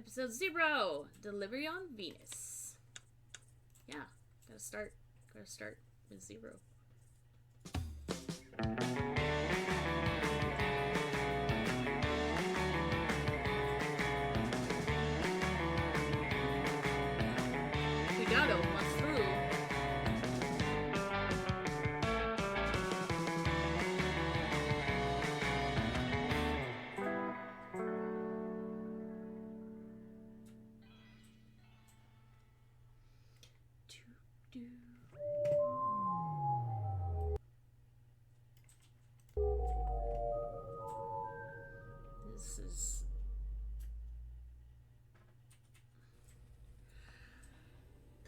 Episode 0, Delivery on Venus. Yeah, gotta start with 0. We got almost through.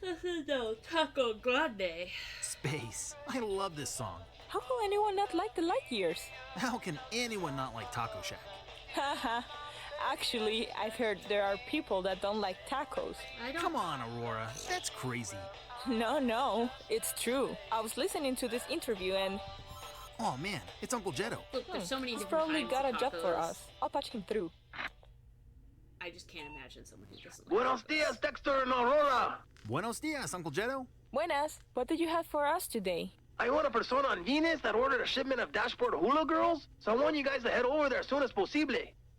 This is no Taco Grande. Space. I love this song. How can anyone not like the light years? How can anyone not like Taco Shack? Haha. Actually, I've heard there are people that don't like tacos. I don't. Come on, Aurora. That's crazy. No, it's true. I was listening to this interview and Oh man, it's Uncle Jetto. Look, there's so many he's different probably kinds got of a job for tacos. us. I'll patch him through. I just can't imagine someone who doesn't like Buenos tacos. dias, Dexter and Aurora. Buenos dias, Uncle Jetto. Buenas, what did you have for us today? I want a persona on Venus that ordered a shipment of dashboard hula girls, so I want you guys to head over there as soon as posible.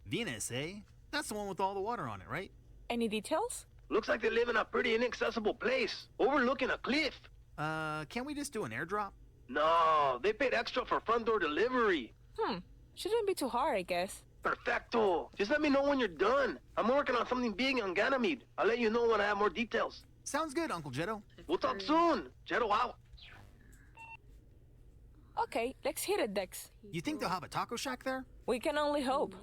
Venus, eh? That's the one with all the water on it, right? Any details? Looks like they live in a pretty inaccessible place, overlooking a cliff. Can't we just do an airdrop? No, they paid extra for front door delivery. Shouldn't be too hard, I guess. Perfecto. Just let me know when you're done. I'm working on something big on Ganymede. I'll let you know when I have more details. Sounds good, Uncle Jetto. We'll talk soon. Jetto out. Okay, let's hit it, Dex. You think they'll have a taco shack there? We can only hope.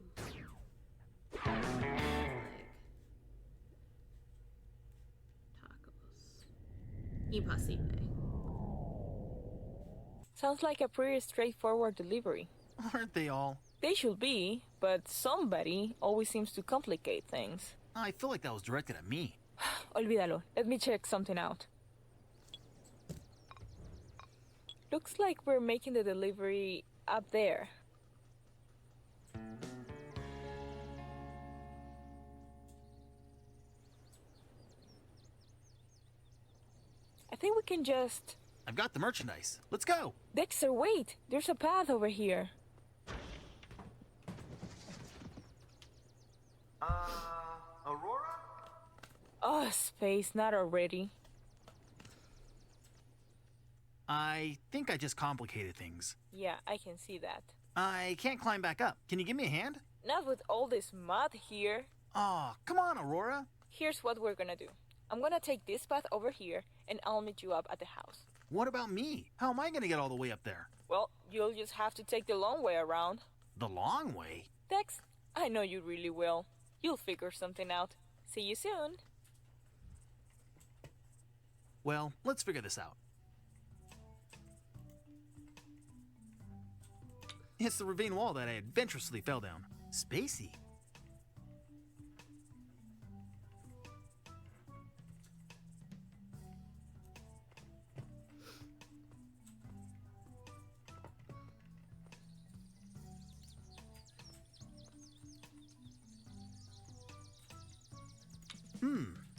Tacos. Impossible. Sounds like a pretty straightforward delivery. Aren't they all? They should be, but somebody always seems to complicate things. I feel like that was directed at me. Olvídalo. Let me check something out. Looks like we're making the delivery up there. I think we can just... I've got the merchandise. Let's go. Dexter, wait! There's a path over here. Aurora? Oh, space, not already. I think I just complicated things. Yeah, I can see that. I can't climb back up. Can you give me a hand? Not with all this mud here. Aw, come on, Aurora. Here's what we're gonna do. I'm gonna take this path over here, and I'll meet you up at the house. What about me? How am I gonna get all the way up there? Well, you'll just have to take the long way around. The long way? Dex, I know you really will. You'll figure something out. See you soon. Well, let's figure this out. It's the ravine wall that I adventurously fell down. Spacey.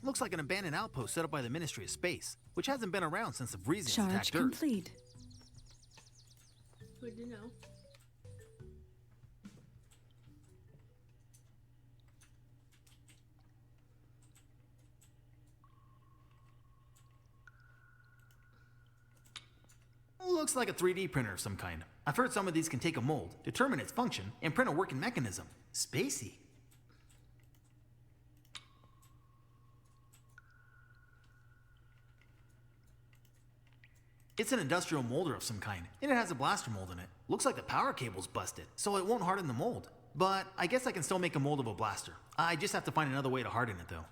Looks like an abandoned outpost set up by the Ministry of Space, which hasn't been around since the Vreesians Charge attacked Earth. complete. Good to know. Looks like a 3D printer of some kind. I've heard some of these can take a mold, determine its function, and print a working mechanism. Spacey. It's an industrial molder of some kind, and it has a blaster mold in it. Looks like the power cable's busted, so it won't harden the mold. But I guess I can still make a mold of a blaster. I just have to find another way to harden it though.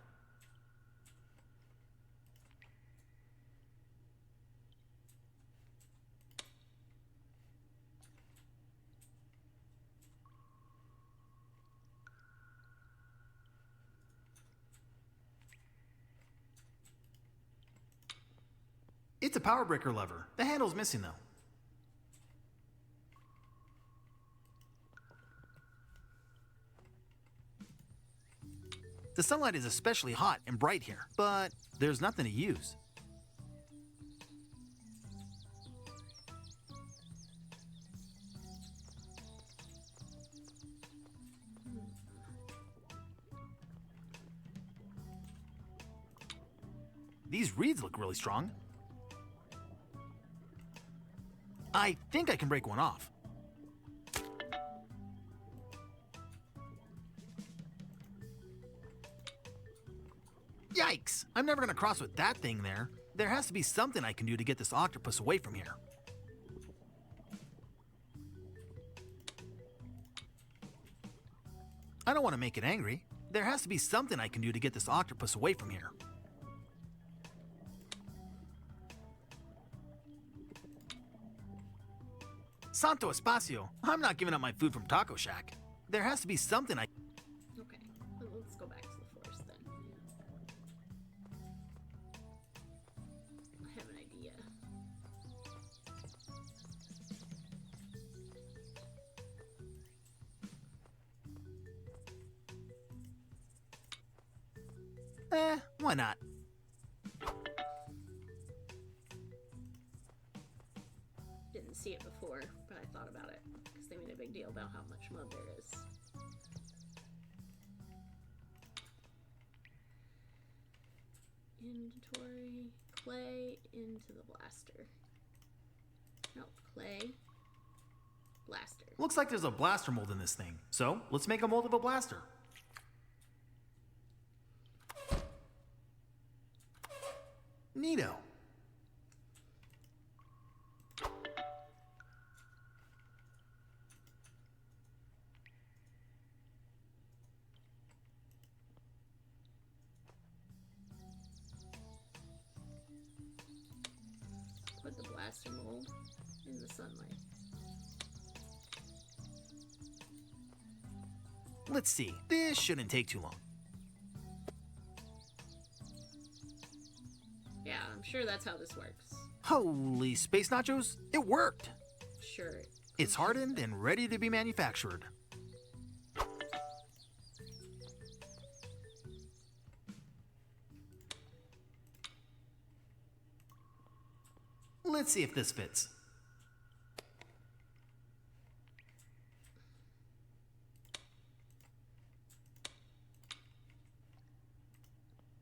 It's a power breaker lever. The handle's missing though. The sunlight is especially hot and bright here, but there's nothing to use. These reeds look really strong. I think I can break one off. Yikes! I'm never gonna cross with that thing there. There has to be something I can do to get this octopus away from here. I don't want to make it angry. There has to be something I can do to get this octopus away from here. Santo Espacio, I'm not giving up my food from Taco Shack. There has to be something I... Okay, let's go back to the forest then. I have an idea. Why not? Didn't see it before, but I thought about it because they made a big deal about how much mud there is. Inventory, clay into the blaster. No, clay, blaster. Looks like there's a blaster mold in this thing. So, let's make a mold of a blaster. Neato. Put the blaster mold in the sunlight. Let's see. This shouldn't take too long. Yeah, I'm sure that's how this works. Holy space nachos, it worked! Sure. It's hardened and ready to be manufactured. Let's see if this fits.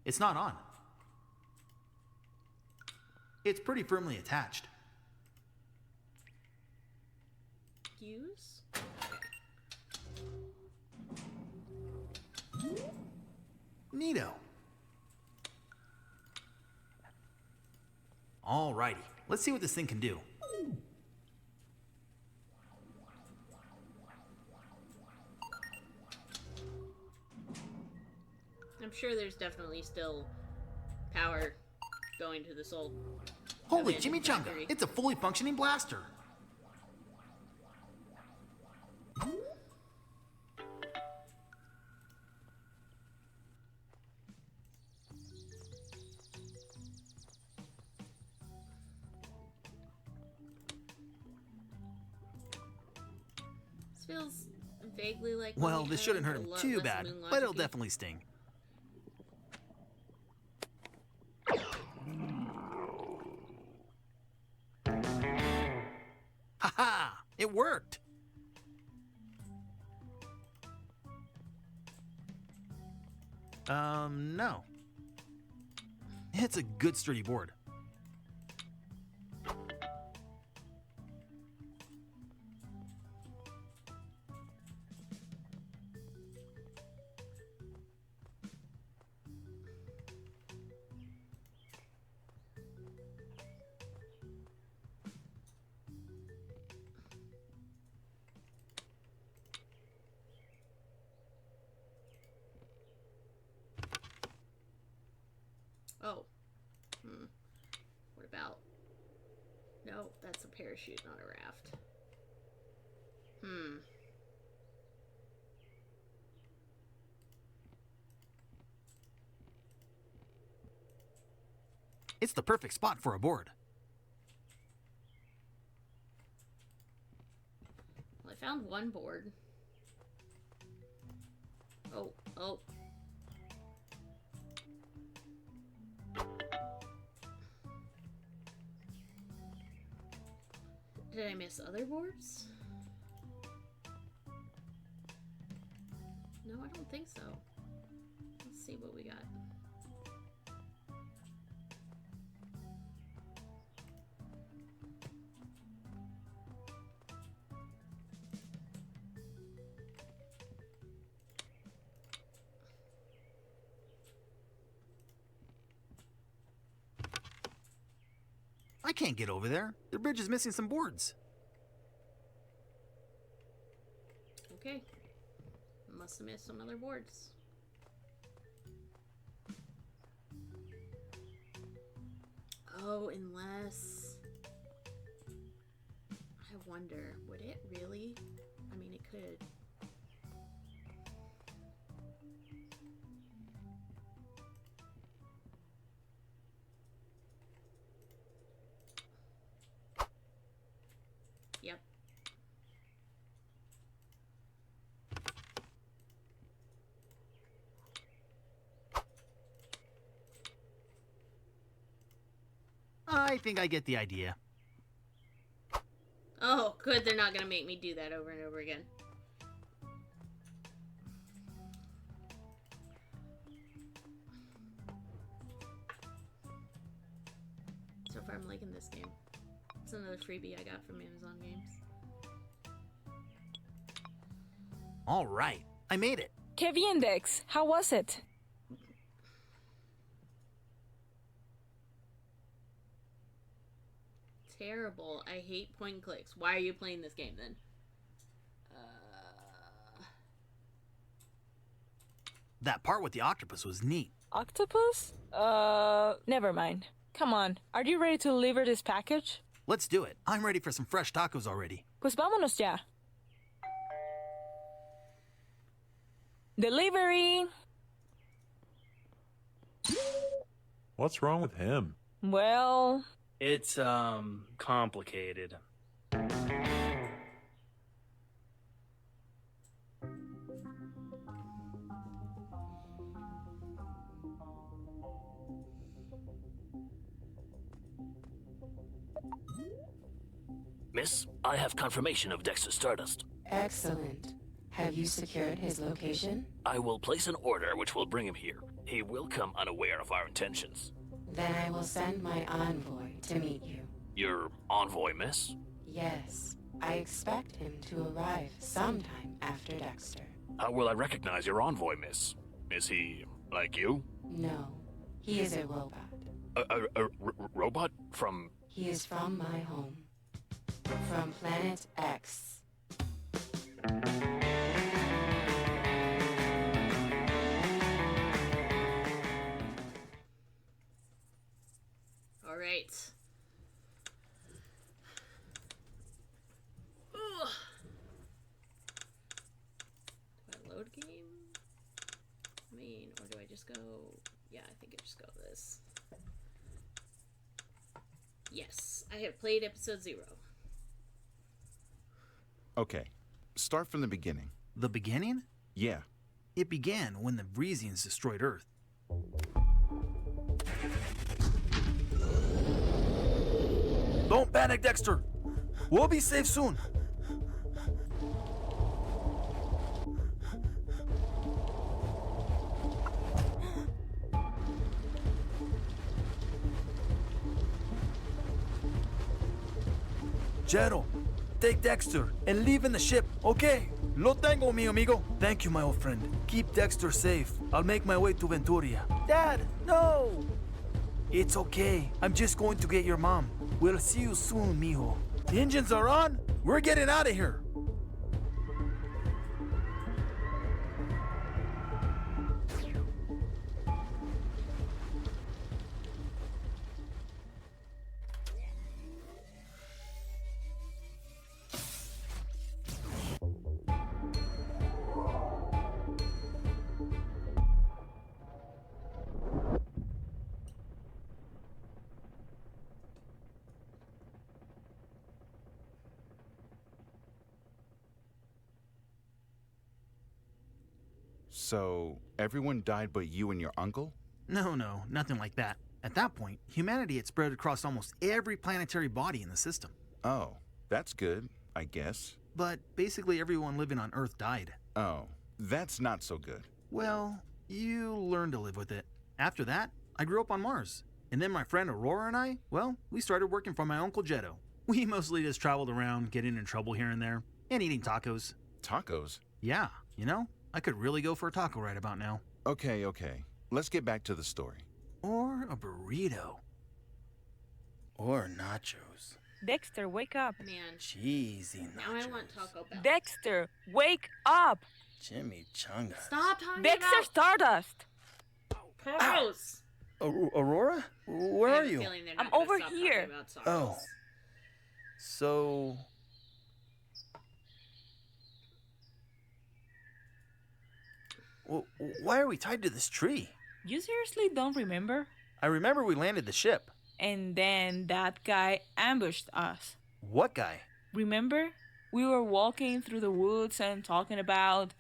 It's not on. It's pretty firmly attached. Use? Neato. Alrighty, let's see what this thing can do. I'm sure there's definitely still power going to this old Holy abandoned chimichanga, factory. it's a fully functioning blaster. This feels vaguely like Well, Lonely this shouldn't hurt Island, him but a too lot bad, less but it'll moon-logic-y. definitely sting. Haha! It worked! No. It's a good sturdy board. Oh. What about... No, that's a parachute, not a raft. It's the perfect spot for a board. Well, I found one board. Oh. Did I miss other boards? No, I don't think so. Let's see what we got. I can't get over there. The bridge is missing some boards. Okay. Must have missed some other boards. Oh, unless... I wonder, would it really? I mean, it could. Yep. I think I get the idea. Oh, good. They're not gonna make me do that over and over again. So far, I'm liking this game. It's another freebie I got from Amazon Games. All right, I made it. Kevin, Dex, how was it? Terrible. I hate point and clicks. Why are you playing this game then? That part with the octopus was neat. Octopus? Never mind. Come on, are you ready to deliver this package? Let's do it. I'm ready for some fresh tacos already. Pues vámonos ya. Delivery! What's wrong with him? Well... It's, complicated. Miss, I have confirmation of Dexter Stardust. Excellent. Have you secured his location? I will place an order which will bring him here. He will come unaware of our intentions. Then I will send my envoy to meet you. Your envoy, miss? Yes, I expect him to arrive sometime after Dexter. How will I recognize your envoy, miss? Is he like you? No, he is a robot. A robot from... He is from my home. From Planet X. All right. Ugh. Do I load game? I mean, or do I just go... Yeah, I think I just go this. Yes, I have played episode 0. Okay, start from the beginning. The beginning? Yeah. It began when the Vreesians destroyed Earth. Don't panic, Dexter. We'll be safe soon. Jero, take Dexter and leave in the ship, okay? Lo tengo, mi amigo. Thank you, my old friend. Keep Dexter safe. I'll make my way to Venturia. Dad, no! It's okay. I'm just going to get your mom. We'll see you soon, mijo. The engines are on. We're getting out of here. So, everyone died but you and your uncle? No, nothing like that. At that point, humanity had spread across almost every planetary body in the system. Oh, That's good, I guess. But basically everyone living on Earth died. Oh, that's not so good. Well, you learn to live with it. After that, I grew up on Mars. And then my friend Aurora and I, well, we started working for my Uncle Jetto. We mostly just traveled around, getting in trouble here and there, and eating tacos. Tacos? Yeah, you know, I could really go for a taco right about now. Okay. Let's get back to the story. Or a burrito. Or nachos. Dexter, wake up. Man, Cheesy nachos. now I want Taco Bell. Dexter, wake up. Chimichanga. Stop talking Dexter about Stardust. Gross. Aurora? Where I are have a you? feeling they're I'm not gonna over stop here. talking about tacos. Oh. So... why are we tied to this tree? You seriously don't remember? I remember we landed the ship. And then that guy ambushed us. What guy? Remember? We were walking through the woods and talking about...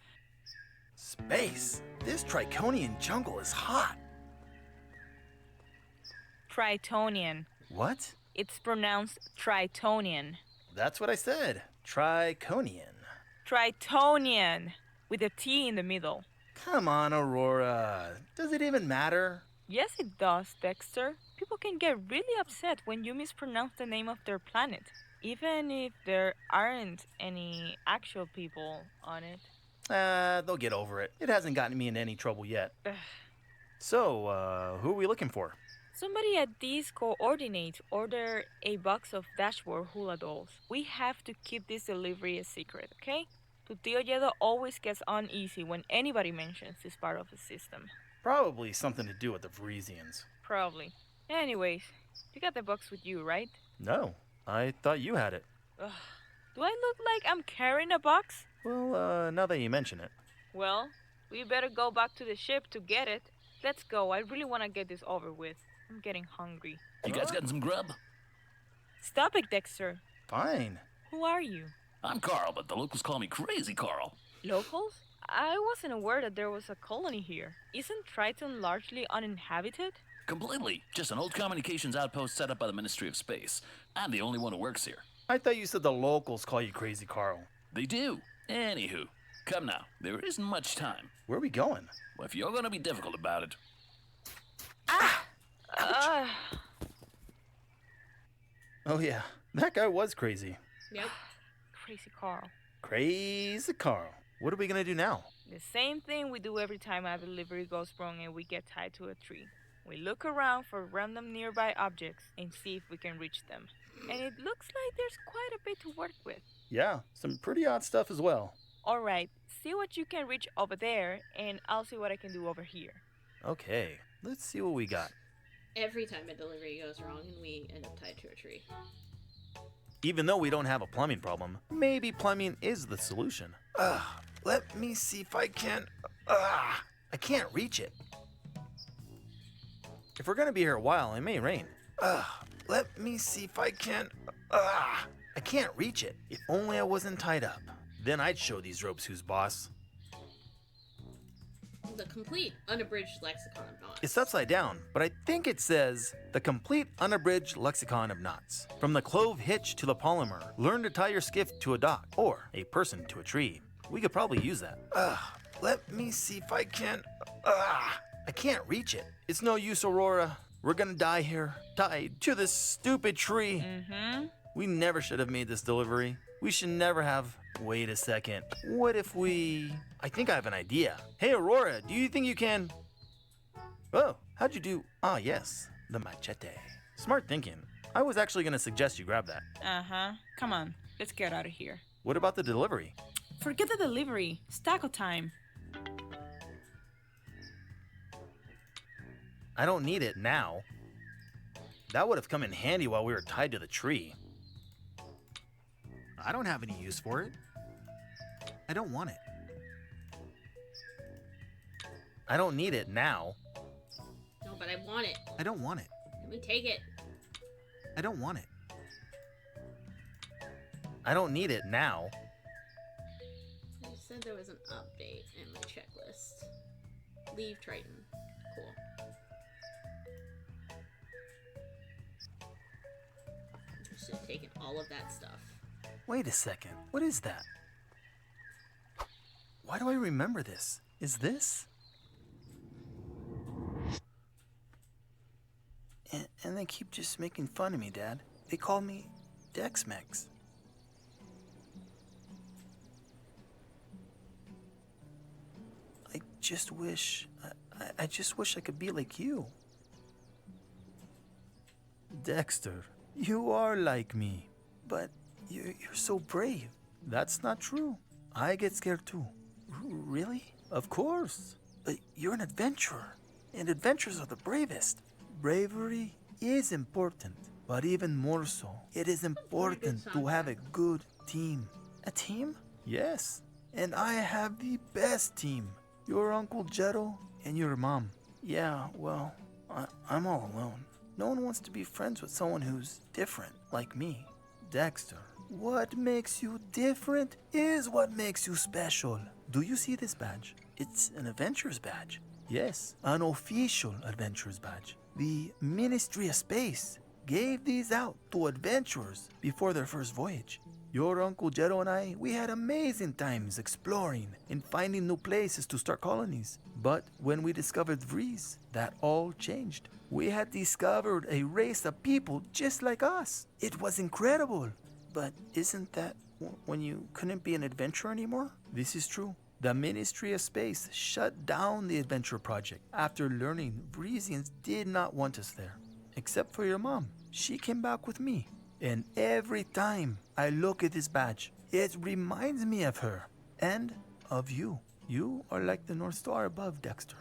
Space. This Triconian jungle is hot. Tritonian. What? It's pronounced Tritonian. That's what I said. Triconian. Tritonian. With a T in the middle. Come on, Aurora. Does it even matter? Yes, it does, Dexter. People can get really upset when you mispronounce the name of their planet, even if there aren't any actual people on it. They'll get over it. It hasn't gotten me into any trouble yet. So, who are we looking for? Somebody at these coordinates ordered a box of dashboard hula dolls. We have to keep this delivery a secret, okay? Tu tío Yedo always gets uneasy when anybody mentions this part of the system. Probably something to do with the Parisians. Probably. Anyways, you got the box with you, right? No, I thought you had it. Ugh. Do I look like I'm carrying a box? Well, now that you mention it. Well, we better go back to the ship to get it. Let's go. I really want to get this over with. I'm getting hungry. You guys gotten some grub? Stop it, Dexter. Fine. Who are you? I'm Carl, but the locals call me Crazy Carl. Locals? I wasn't aware that there was a colony here. Isn't Triton largely uninhabited? Completely. Just an old communications outpost set up by the Ministry of Space. I'm the only one who works here. I thought you said the locals call you Crazy Carl. They do. Anywho, come now. There isn't much time. Where are we going? Well, if you're gonna be difficult about it. Oh yeah, that guy was crazy. Yep. Crazy Carl. Crazy Carl. What are we gonna do now? The same thing we do every time a delivery goes wrong and we get tied to a tree. We look around for random nearby objects and see if we can reach them. And it looks like there's quite a bit to work with. Yeah, some pretty odd stuff as well. Alright, see what you can reach over there, and I'll see what I can do over here. Okay, let's see what we got. Every time a delivery goes wrong and we end up tied to a tree. Even though we don't have a plumbing problem, maybe plumbing is the solution. Let me see if I can... I can't reach it. If we're gonna be here a while, it may rain. Let me see if I can... I can't reach it. If only I wasn't tied up. Then I'd show these ropes who's boss. The complete unabridged lexicon of knots. It's upside down, but I think it says, the complete unabridged lexicon of knots. From the clove hitch to the polymer, learn to tie your skiff to a dock, or a person to a tree. We could probably use that. Let me see if I can... I can't reach it. It's no use, Aurora. We're gonna die here, tied to this stupid tree. We never should have made this delivery. We should never have... Wait a second. What if we... I think I have an idea. Hey, Aurora, do you think you can... Oh, how'd you do... Ah, yes, the machete. Smart thinking. I was actually gonna suggest you grab that. Come on, let's get out of here. What about the delivery? Forget the delivery. It's taco time. I don't need it now. That would have come in handy while we were tied to the tree. I don't have any use for it. I don't want it. I don't need it now. No, but I want it. I don't want it. Let me take it. I don't want it. I don't need it now. I said there was an update in my checklist. Leave Triton. Cool. I should have taken all of that stuff. Wait a second. What is that? Why do I remember this? Is this? And they keep just making fun of me, Dad. They call me Dex-Mex. I just wish I could be like you. Dexter, you are like me, but you're so brave. That's not true. I get scared too. Really? Of course. But you're an adventurer, and adventurers are the bravest. Bravery is important, but even more so, it is important to have a good team. A team? Yes. And I have the best team. Your Uncle Jetto and your mom. Yeah, well, I'm all alone. No one wants to be friends with someone who's different, like me. Dexter, what makes you different is what makes you special. Do you see this badge? It's an adventurer's badge. Yes, an official adventurer's badge. The Ministry of Space gave these out to adventurers before their first voyage. Your Uncle Jetto and I, we had amazing times exploring and finding new places to start colonies. But when we discovered Vreeze, that all changed. We had discovered a race of people just like us. It was incredible. But isn't that when you couldn't be an adventurer anymore? This is true. The Ministry of Space shut down the adventure project after learning Vreezians did not want us there. Except for your mom. She came back with me. And every time I look at this badge, it reminds me of her and of you. You are like the North Star above, Dexter.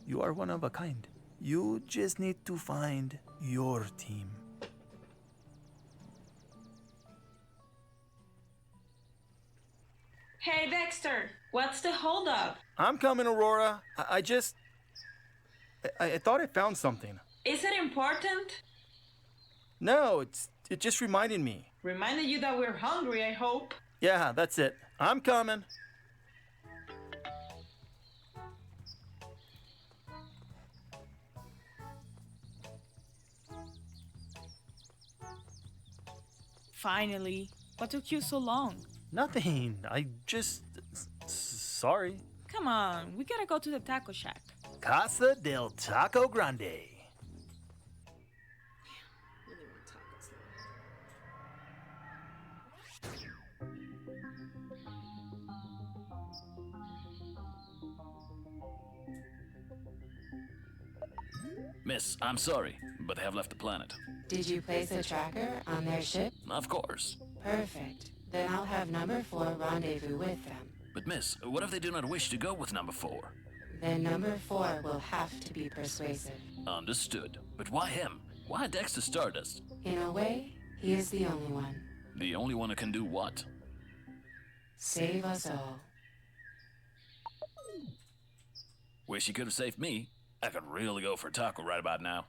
You are one of a kind. You just need to find your team. Hey, Dexter, what's the holdup? I'm coming, Aurora. I thought I found something. Is it important? No, it just reminded me. Reminded you that we're hungry, I hope. Yeah, that's it. I'm coming. Finally. What took you so long? Nothing. Sorry. Come on, we gotta go to the taco shack. Casa del Taco Grande. Really want tacos now. Miss, I'm sorry, but they have left the planet. Did you place a tracker on their ship? Of course. Perfect. Then I'll have number 4 rendezvous with them. But miss, what if they do not wish to go with number 4? Then number 4 will have to be persuasive. Understood. But why him? Why Dexter Stardust? In a way, he is the only one. The only one who can do what? Save us all. Wish he could have saved me. I could really go for a taco right about now.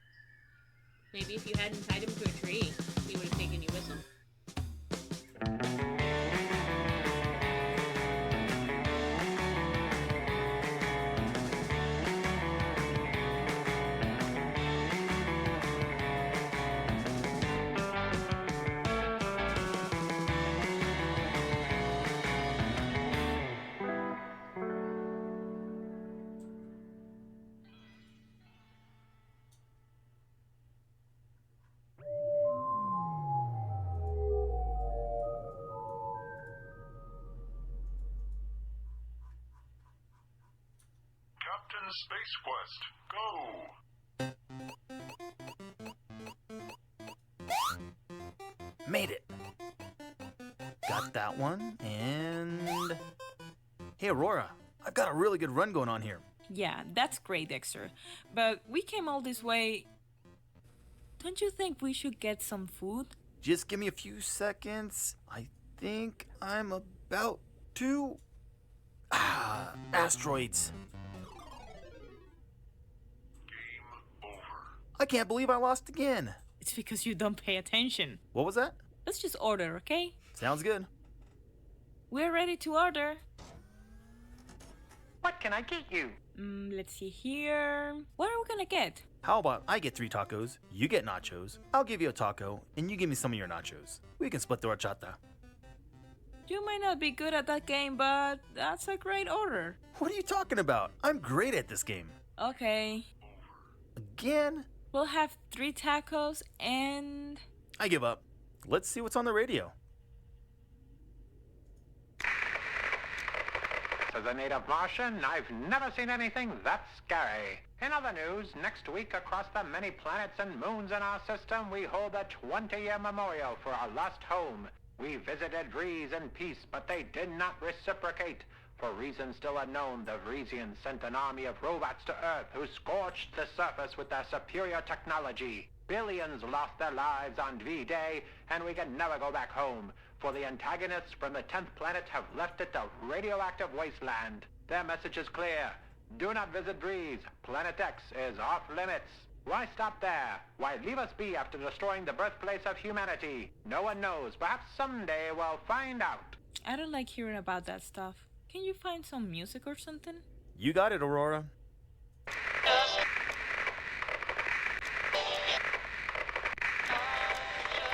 Maybe if you hadn't tied him to a tree, he would have taken you with him. Space Quest, go! Made it. Got that one, and... Hey, Aurora, I've got a really good run going on here. Yeah, that's great, Dexter. But we came all this way. Don't you think we should get some food? Just give me a few seconds. I think I'm about to... asteroids. I can't believe I lost again. It's because you don't pay attention. What was that? Let's just order, okay? Sounds good. We're ready to order. What can I get you? Let's see here. What are we gonna get? How about I get 3 tacos, you get nachos, I'll give you a taco, and you give me some of your nachos. We can split the horchata. You might not be good at that game, but that's a great order. What are you talking about? I'm great at this game. Okay. Again? We'll have 3 tacos and... I give up. Let's see what's on the radio. As a native Martian, I've never seen anything that scary. In other news, next week across the many planets and moons in our system, we hold a 20-year memorial for our lost home. We visited Vrees in peace, but they did not reciprocate. For reasons still unknown, the Vreesians sent an army of robots to Earth who scorched the surface with their superior technology. Billions lost their lives on V-Day, and we can never go back home. For the antagonists from the 10th planet have left it a radioactive wasteland. Their message is clear. Do not visit Breeze. Planet X is off limits. Why stop there? Why leave us be after destroying the birthplace of humanity? No one knows. Perhaps someday we'll find out. I don't like hearing about that stuff. Can you find some music or something? You got it, Aurora.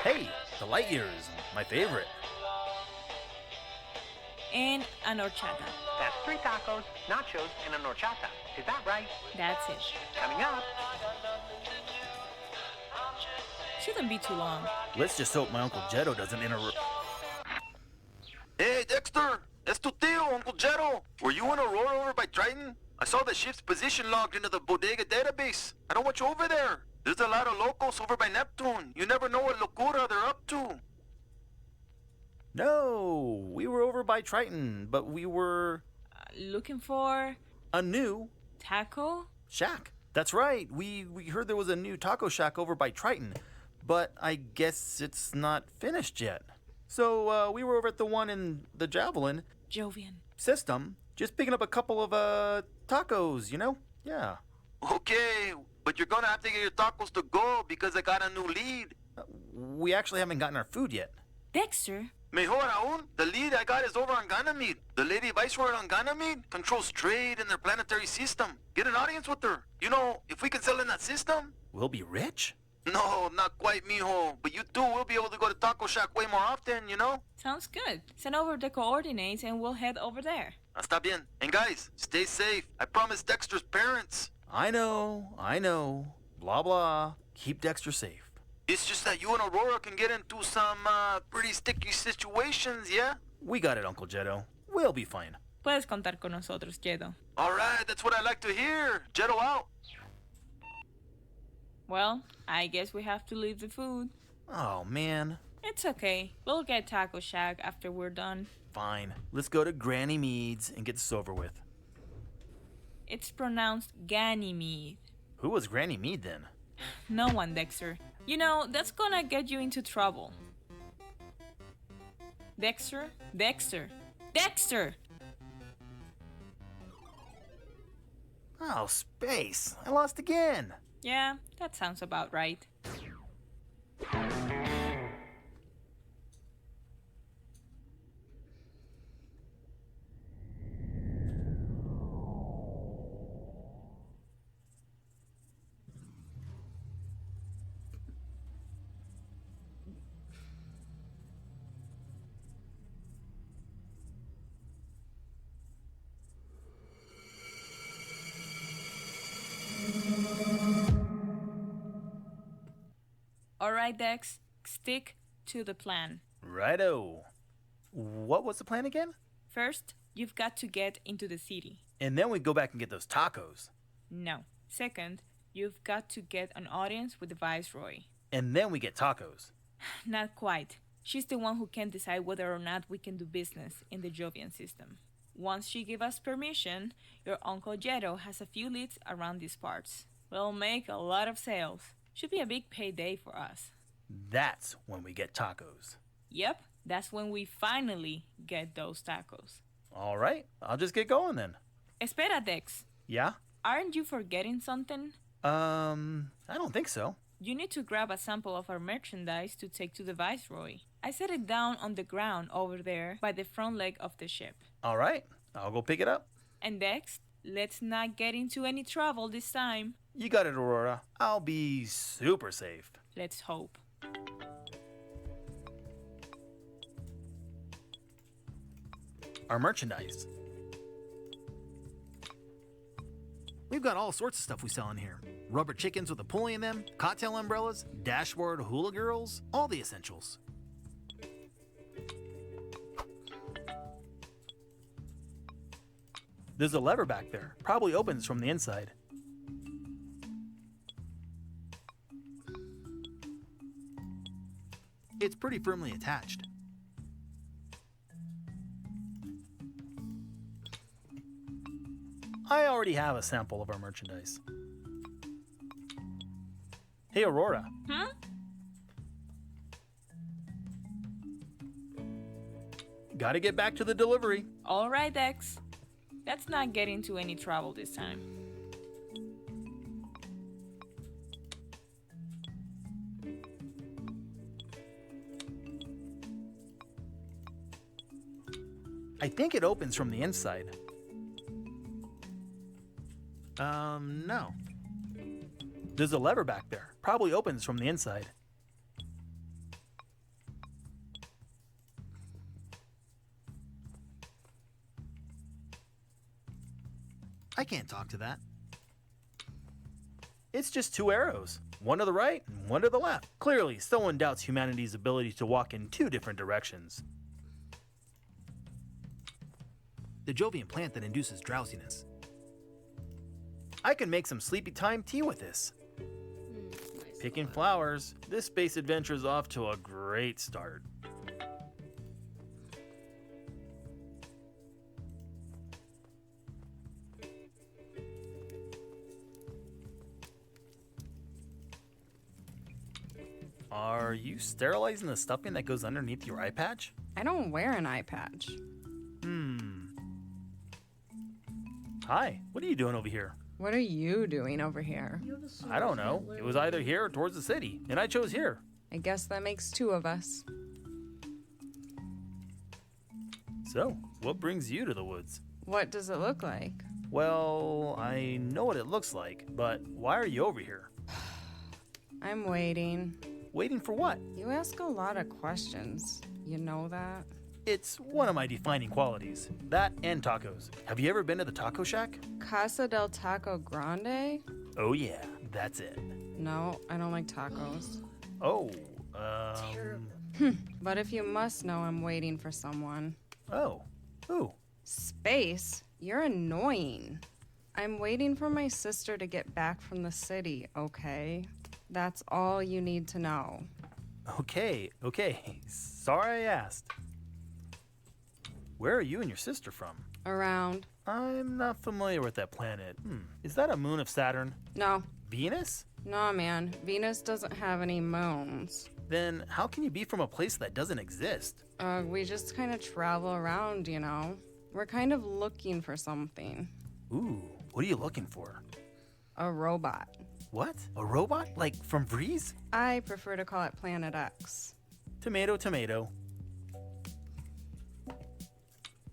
Hey, the light years, my favorite. And an horchata. That's 3 tacos, nachos, and a horchata. Is that right? That's it. Coming up. Shouldn't be too long. Let's just hope my Uncle Jetto doesn't interrupt. Hey, Dexter! Es tu tío, Uncle Jetto! Were you in Aurora over by Triton? I saw the ship's position logged into the bodega database. I don't want you over there. There's a lot of locals over by Neptune. You never know what locura they're up to. No, we were over by Triton, but we were... Looking for... a new... taco? shack. That's right. We heard there was a new taco shack over by Triton, but I guess it's not finished yet. So we were over at the one in the Javelin... Jovian. system, just picking up a couple of tacos, you know? Yeah. Okay, but you're gonna have to get your tacos to go because I got a new lead. We actually haven't gotten our food yet. Dexter? Mejor aún, the lead I got is over on Ganymede. The lady viceroy on Ganymede controls trade in their planetary system. Get an audience with her. You know, if we can sell in that system... We'll be rich? No, not quite, mijo. But you two will be able to go to Taco Shack way more often, you know? Sounds good. Send over the coordinates and we'll head over there. Está bien. And guys, stay safe. I promised Dexter's parents. I know. Blah, blah. Keep Dexter safe. It's just that you and Aurora can get into some pretty sticky situations, yeah? We got it, Uncle Jetto. We'll be fine. Puedes contar con nosotros, Jetto. All right, that's what I like to hear. Jetto out. Well, I guess we have to leave the food. Oh, man. It's okay. We'll get Taco Shack after we're done. Fine. Let's go to Granny Mead's and get this over with. It's pronounced Ganymede. Who was Granny Mead then? No one, Dexter. You know, that's gonna get you into trouble. Dexter? Dexter! Dexter! Oh, space. I lost again. Yeah, that sounds about right. Alright, Dex, stick to the plan. Righto. What was the plan again? First, you've got to get into the city. And then we go back and get those tacos. No. Second, you've got to get an audience with the Viceroy. And then we get tacos. Not quite. She's the one who can decide whether or not we can do business in the Jovian system. Once she gives us permission, your Uncle Jetto has a few leads around these parts. We'll make a lot of sales. Should be a big payday for us. That's when we get tacos. Yep, that's when we finally get those tacos. All right, I'll just get going then. Espera, Dex. Yeah? Aren't you forgetting something? I don't think so. You need to grab a sample of our merchandise to take to the Viceroy. I set it down on the ground over there by the front leg of the ship. All right, I'll go pick it up. And Dex, let's not get into any trouble this time. You got it, Aurora. I'll be super safe. Let's hope. our merchandise. We've got all sorts of stuff we sell in here. Rubber chickens with a pulley in them, cocktail umbrellas, dashboard hula girls, all the essentials. There's a lever back there. Probably opens from the inside. It's pretty firmly attached. I already have a sample of our merchandise. Hey, Aurora. Huh? Gotta get back to the delivery. All right, Dex. Let's not get into any trouble this time. I think it opens from the inside. No. There's a lever back there. Probably opens from the inside. I can't talk to that. It's just two arrows. One to the right and one to the left. Clearly, someone doubts humanity's ability to walk in two different directions. The Jovian plant that induces drowsiness. I can make some sleepy time tea with this. Picking flowers, this space adventure is off to a great start. Are you sterilizing the stuffing that goes underneath your eye patch? I don't wear an eye patch. Hi, what are you doing over here? What are you doing over here? I don't know. It was either here or towards the city, and I chose here. I guess that makes two of us. So, what brings you to the woods? What does it look like? Well, I know what it looks like, but why are you over here? I'm waiting. Waiting for what? You ask a lot of questions. You know that? It's one of my defining qualities. That and tacos. Have you ever been to the taco shack? Casa del Taco Grande? Oh yeah, that's it. No, I don't like tacos. Oh, But if you must know, I'm waiting for someone. Oh, who? Space? You're annoying. I'm waiting for my sister to get back from the city, okay? That's all you need to know. Okay. Sorry I asked. Where are you and your sister from? Around. I'm not familiar with that planet. Is that a moon of Saturn? No. Venus? Nah, man. Venus doesn't have any moons. Then how can you be from a place that doesn't exist? We just kind of travel around, you know? We're kind of looking for something. Ooh, what are you looking for? A robot. What? A robot? Like from Breeze? I prefer to call it Planet X. Tomato, tomato.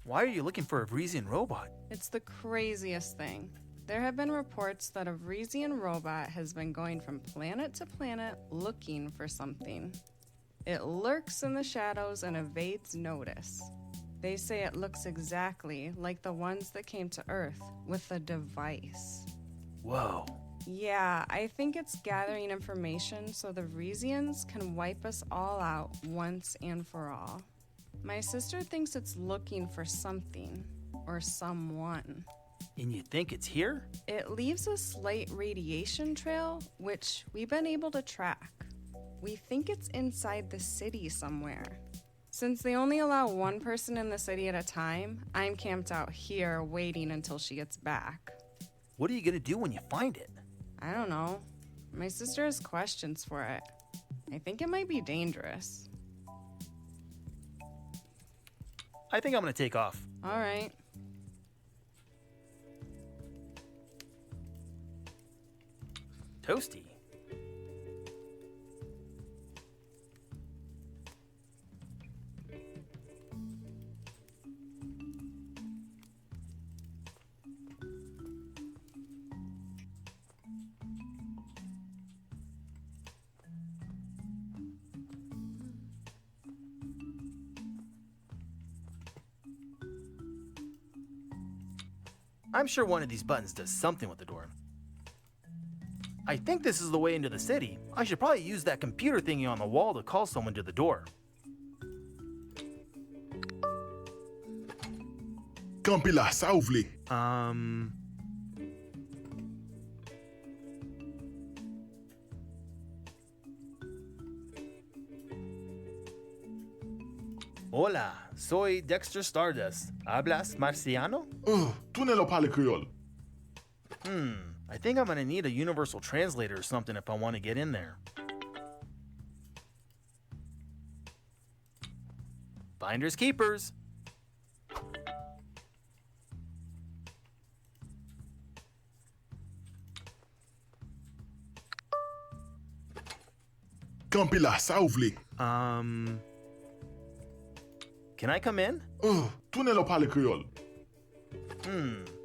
Why are you looking for a Vreesian robot? It's the craziest thing. There have been reports that a Vreesian robot has been going from planet to planet looking for something. It lurks in the shadows and evades notice. They say it looks exactly like the ones that came to Earth with a device. Whoa. Yeah, I think it's gathering information so the Vreesians can wipe us all out once and for all. My sister thinks it's looking for something or someone. And you think it's here? It leaves a slight radiation trail, which we've been able to track. We think it's inside the city somewhere. Since they only allow one person in the city at a time, I'm camped out here waiting until she gets back. What are you gonna do when you find it? I don't know. My sister has questions for it. I think it might be dangerous. I think I'm gonna take off. All right. Toasty. I'm sure one of these buttons does something with the door. I think this is the way into the city. I should probably use that computer thingy on the wall to call someone to the door. Campila, sauvli. Hola, soy Dexter Stardust. ¿Hablas marciano? Tu ne lo parli creole. I think I'm gonna need a universal translator or something if I want to get in there. Finders keepers. Campila, sauvli. Can I come in? Tu ne lo parli creole.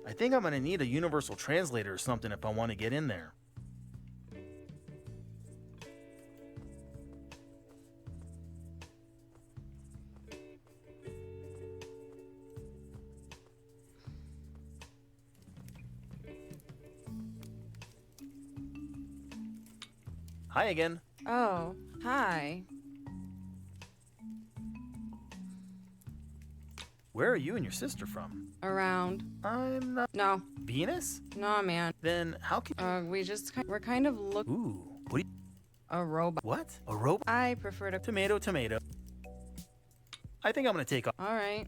I think I'm gonna need a universal translator or something if I want to get in there. Hi again. Oh, hi. Where are you and your sister from? Around. I'm not. No. Venus? No, man. Then how can... we're kind of looking... Ooh. What do you... A robot. What? A robot? I prefer to... Tomato, tomato. I think I'm gonna take off. All right.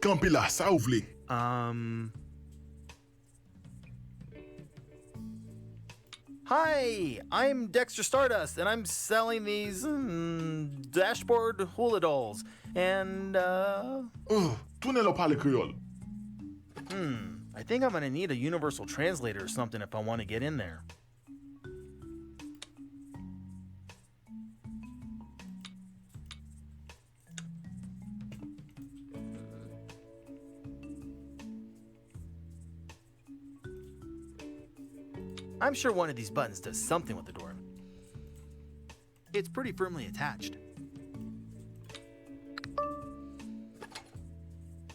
Campila, sauvli. Hi, I'm Dexter Stardust, and I'm selling these dashboard hula dolls. And Tu ne lo parli creole. I think I'm gonna need a universal translator or something if I want to get in there. I'm sure one of these buttons does something with the door. It's pretty firmly attached.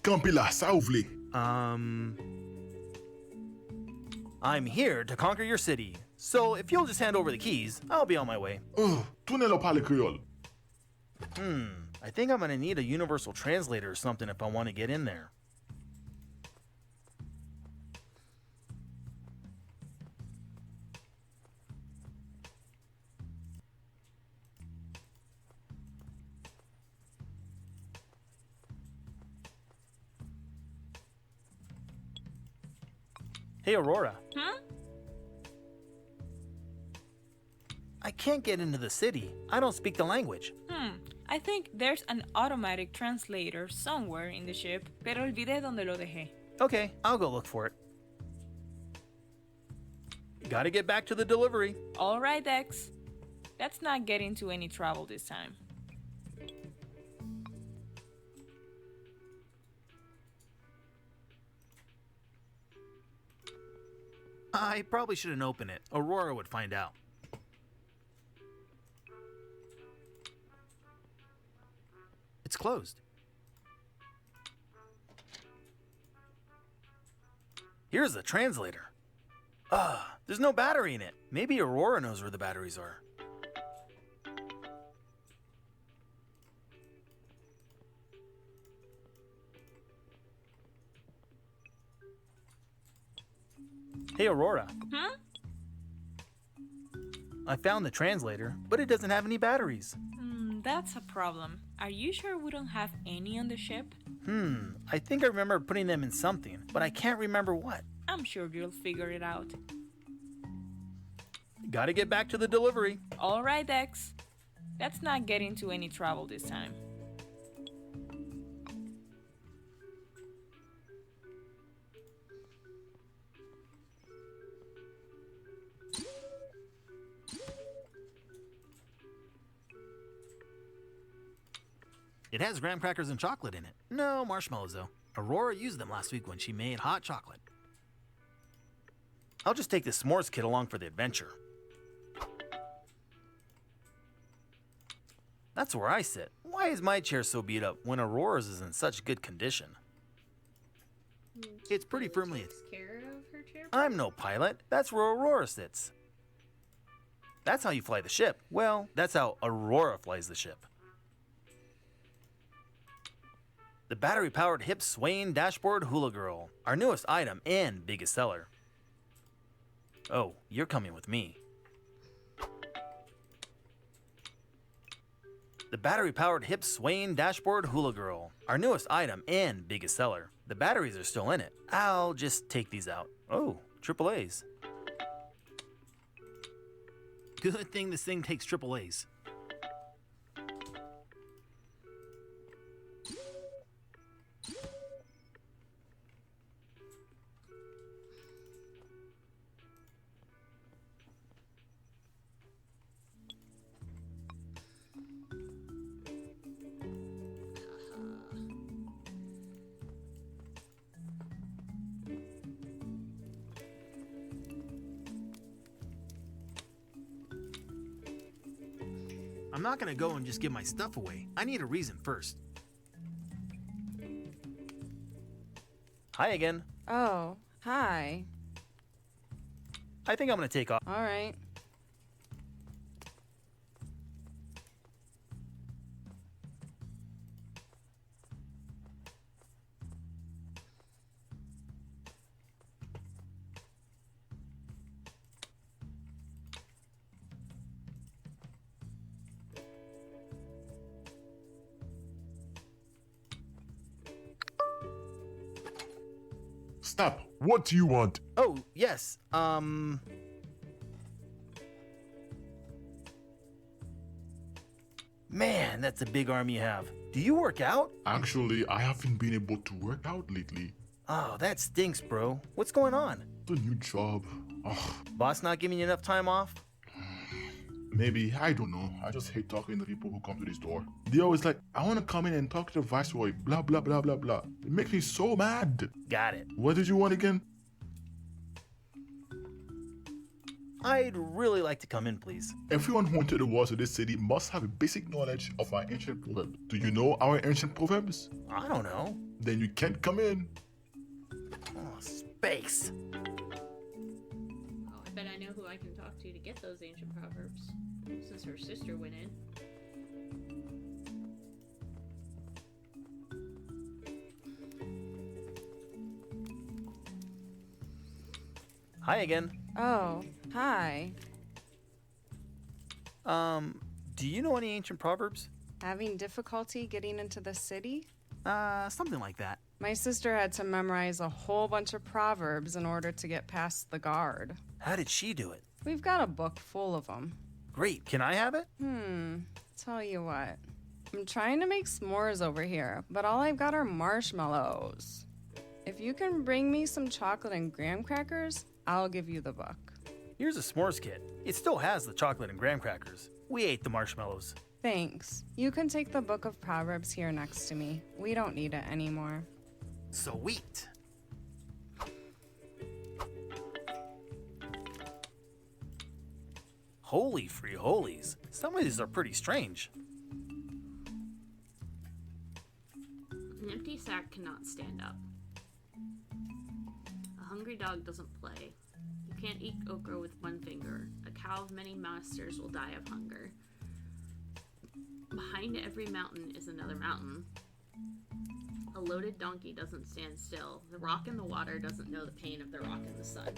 Campila, sauvli. I'm here to conquer your city. So if you'll just hand over the keys, I'll be on my way. Tu ne lo parli creole. I think I'm gonna need a universal translator or something if I want to get in there. Hey, Aurora. Huh? I can't get into the city. I don't speak the language. I think there's an automatic translator somewhere in the ship, pero olvidé donde lo dejé. Okay, I'll go look for it. Gotta get back to the delivery. All right, Dex. Let's not get into any trouble this time. I probably shouldn't open it. Aurora would find out. It's closed. Here's the translator. There's no battery in it. Maybe Aurora knows where the batteries are. Hey, Aurora. Huh? I found the translator, but it doesn't have any batteries. That's a problem. Are you sure we don't have any on the ship? I think I remember putting them in something, but I can't remember what. I'm sure you'll figure it out. Gotta get back to the delivery. All right, Dex. Let's not get into any trouble this time. It has graham crackers and chocolate in it. No marshmallows, though. Aurora used them last week when she made hot chocolate. I'll just take the s'mores kit along for the adventure. That's where I sit. Why is my chair so beat up when Aurora's is in such good condition? It's pretty firmly... Takes care of her chair? I'm no pilot. That's where Aurora sits. That's how you fly the ship. Well, that's how Aurora flies the ship. The battery-powered hip swaying dashboard hula girl. Our newest item and biggest seller. Oh, you're coming with me. The battery-powered hip swaying dashboard hula girl. Our newest item and biggest seller. The batteries are still in it. I'll just take these out. Oh, AAAs. Good thing this thing takes AAAs. I'm not gonna go and just give my stuff away. I need a reason first. Hi again. Oh, hi. I think I'm gonna take off. All right. Stop. What do you want? Oh, yes. Man, that's a big arm you have. Do you work out? Actually, I haven't been able to work out lately. Oh, that stinks, bro. What's going on? The new job. Ugh. Boss not giving you enough time off? Maybe, I don't know. I just hate talking to people who come to this door. They always like, I want to come in and talk to the viceroy, blah, blah, blah, blah, blah. It makes me so mad. Got it. What did you want again? I'd really like to come in, please. Everyone who entered the walls of this city must have a basic knowledge of our ancient proverbs. Do you know our ancient proverbs? I don't know. Then you can't come in. Oh, space. Oh, I bet I know who I can talk to get those ancient proverbs. Since her sister went in. Hi again. Oh, hi. Do you know any ancient proverbs? Having difficulty getting into the city? Something like that. My sister had to memorize a whole bunch of proverbs in order to get past the guard. How did she do it? We've got a book full of them. Great. Can I have it? Tell you what. I'm trying to make s'mores over here, but all I've got are marshmallows. If you can bring me some chocolate and graham crackers, I'll give you the book. Here's a s'mores kit. It still has the chocolate and graham crackers. We ate the marshmallows. Thanks. You can take the book of Proverbs here next to me. We don't need it anymore. Sweet. Holy free holies. Some of these are pretty strange. An empty sack cannot stand up. A hungry dog doesn't play. You can't eat okra with one finger. A cow of many masters will die of hunger. Behind every mountain is another mountain. A loaded donkey doesn't stand still. The rock in the water doesn't know the pain of the rock in the sun.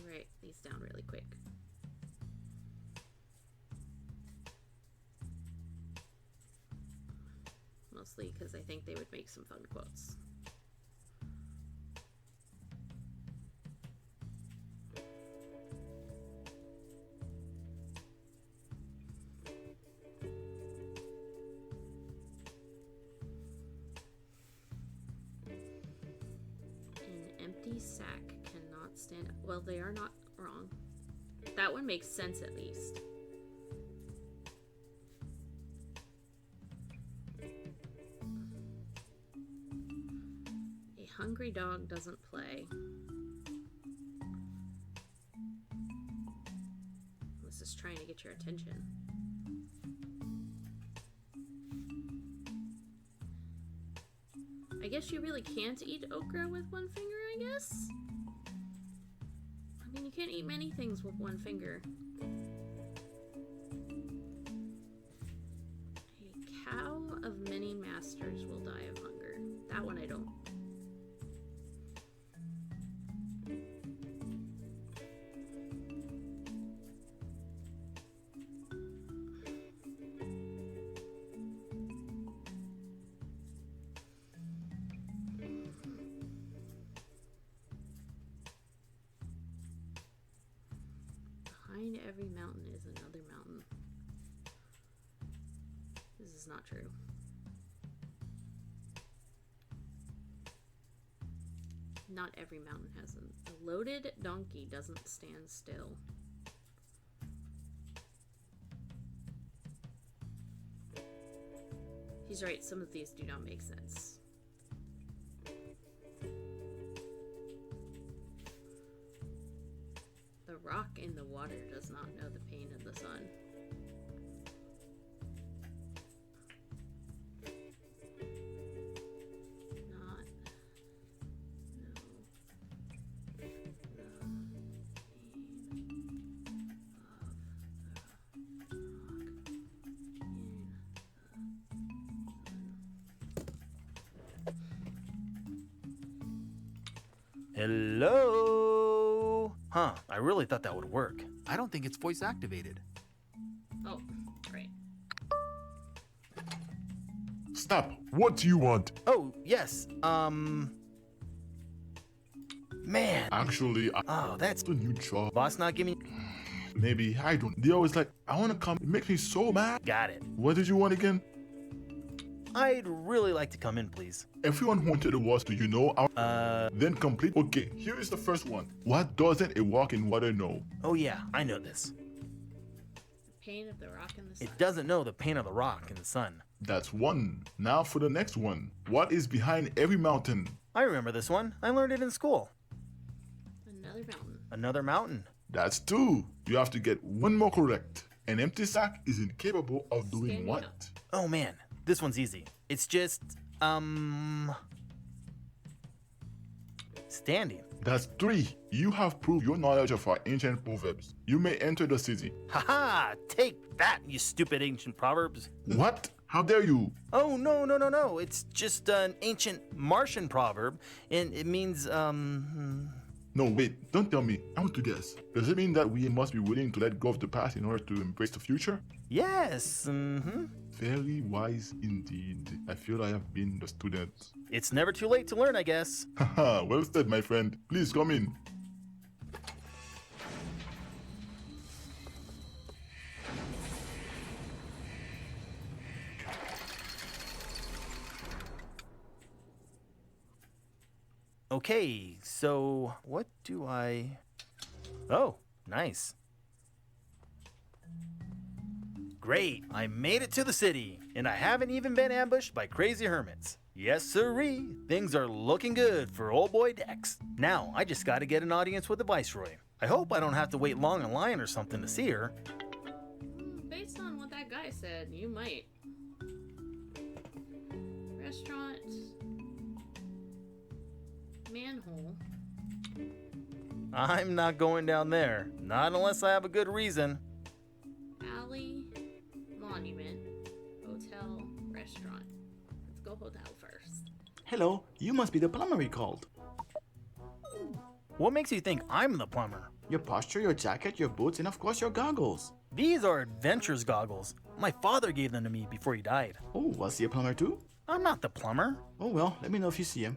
Write these down really quick. closely because I think they would make some fun quotes. An empty sack cannot stand up. Well, they are not wrong. That one makes sense at least. A hungry dog doesn't play. This is trying to get your attention. I guess you really can't eat okra with one finger, I guess? I mean, you can't eat many things with one finger. A cow of many masters will die of hunger. That one I don't. Behind every mountain is another mountain. This is not true. Not every mountain has them. A loaded donkey doesn't stand still. He's right, some of these do not make sense. The rock in the water does not know the pain of the sun. Not know the pain of the rock in the sun. Hello? Huh, I really thought that would work. I don't think it's voice activated. Oh, right. Stop. What do you want? Oh, yes. Man. Actually, Oh, that's the new job. Boss not giving. Maybe, I don't. They always like, I want to come. It makes me so mad. Got it. What did you want again? I'd really like to come in, please. Everyone wanted the words, do you know? Then complete. Okay, here is the first one. What doesn't a walk in water know? Oh yeah, I know this. The pain of the rock in the sun. It doesn't know the pain of the rock in the sun. That's one. Now for the next one. What is behind every mountain? I remember this one. I learned it in school. Another mountain. Another mountain. That's two. You have to get one more correct. An empty sack is incapable of doing Standing what? up. Oh man, this one's easy. It's just, standing. That's three. You have proved your knowledge of our ancient proverbs. You may enter the city. Haha, take that, you stupid ancient proverbs. What? How dare you? Oh, no. It's just an ancient Martian proverb, and it means, No, wait, don't tell me. I want to guess. Does it mean that we must be willing to let go of the past in order to embrace the future? Yes, Very wise indeed. I feel I have been the student. It's never too late to learn, I guess. Haha, well said, my friend. Please come in. Okay, so what do I... Oh, nice. Great, I made it to the city, and I haven't even been ambushed by crazy hermits. Yes sirree, things are looking good for old boy Dex. Now, I just gotta get an audience with the Viceroy. I hope I don't have to wait long in line or something to see her. Based on what that guy said, you might. Restaurant. Manhole. I'm not going down there, not unless I have a good reason. Alley. Monument. Hotel. Restaurant. Let's go hotel first. Hello, you must be the plumber we called. What makes you think I'm the plumber? Your posture, your jacket, your boots, and of course your goggles. These are adventurer's goggles. My father gave them to me before he died. Oh, was he a plumber too? I'm not the plumber. Oh well, let me know if you see him.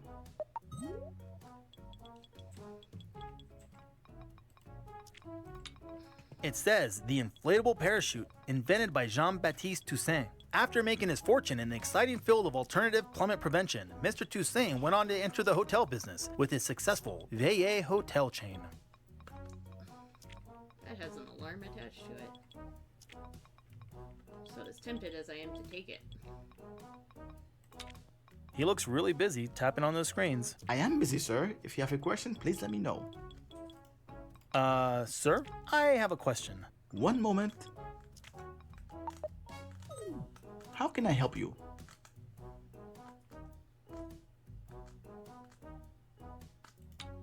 It says the inflatable parachute, invented by Jean-Baptiste Toussaint. After making his fortune in the exciting field of alternative plummet prevention, Mr. Toussaint went on to enter the hotel business with his successful Veillé hotel chain. That has an alarm attached to it. So as tempted as I am to take it. He looks really busy tapping on those screens. I am busy, sir. If you have a question, please let me know. Sir, I have a question. One moment. How can I help you?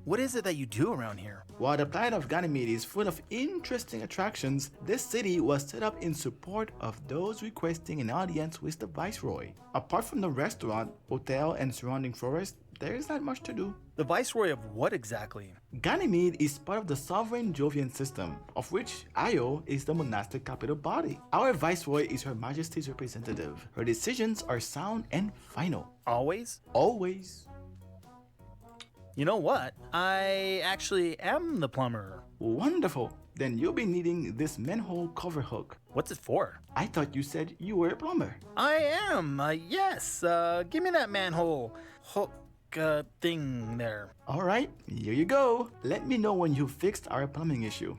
What is it that you do around here? While the planet of Ganymede is full of interesting attractions, this city was set up in support of those requesting an audience with the Viceroy. Apart from the restaurant, hotel, and surrounding forest, there is not much to do. The Viceroy of what exactly? Ganymede is part of the sovereign Jovian system, of which Io is the monastic capital body. Our Viceroy is Her Majesty's representative. Her decisions are sound and final. Always? Always. You know what? I actually am the plumber. Wonderful. Then you'll be needing this manhole cover hook. What's it for? I thought you said you were a plumber. I am, yes. Give me that manhole hook thing there. All right, here you go. Let me know when you've fixed our plumbing issue.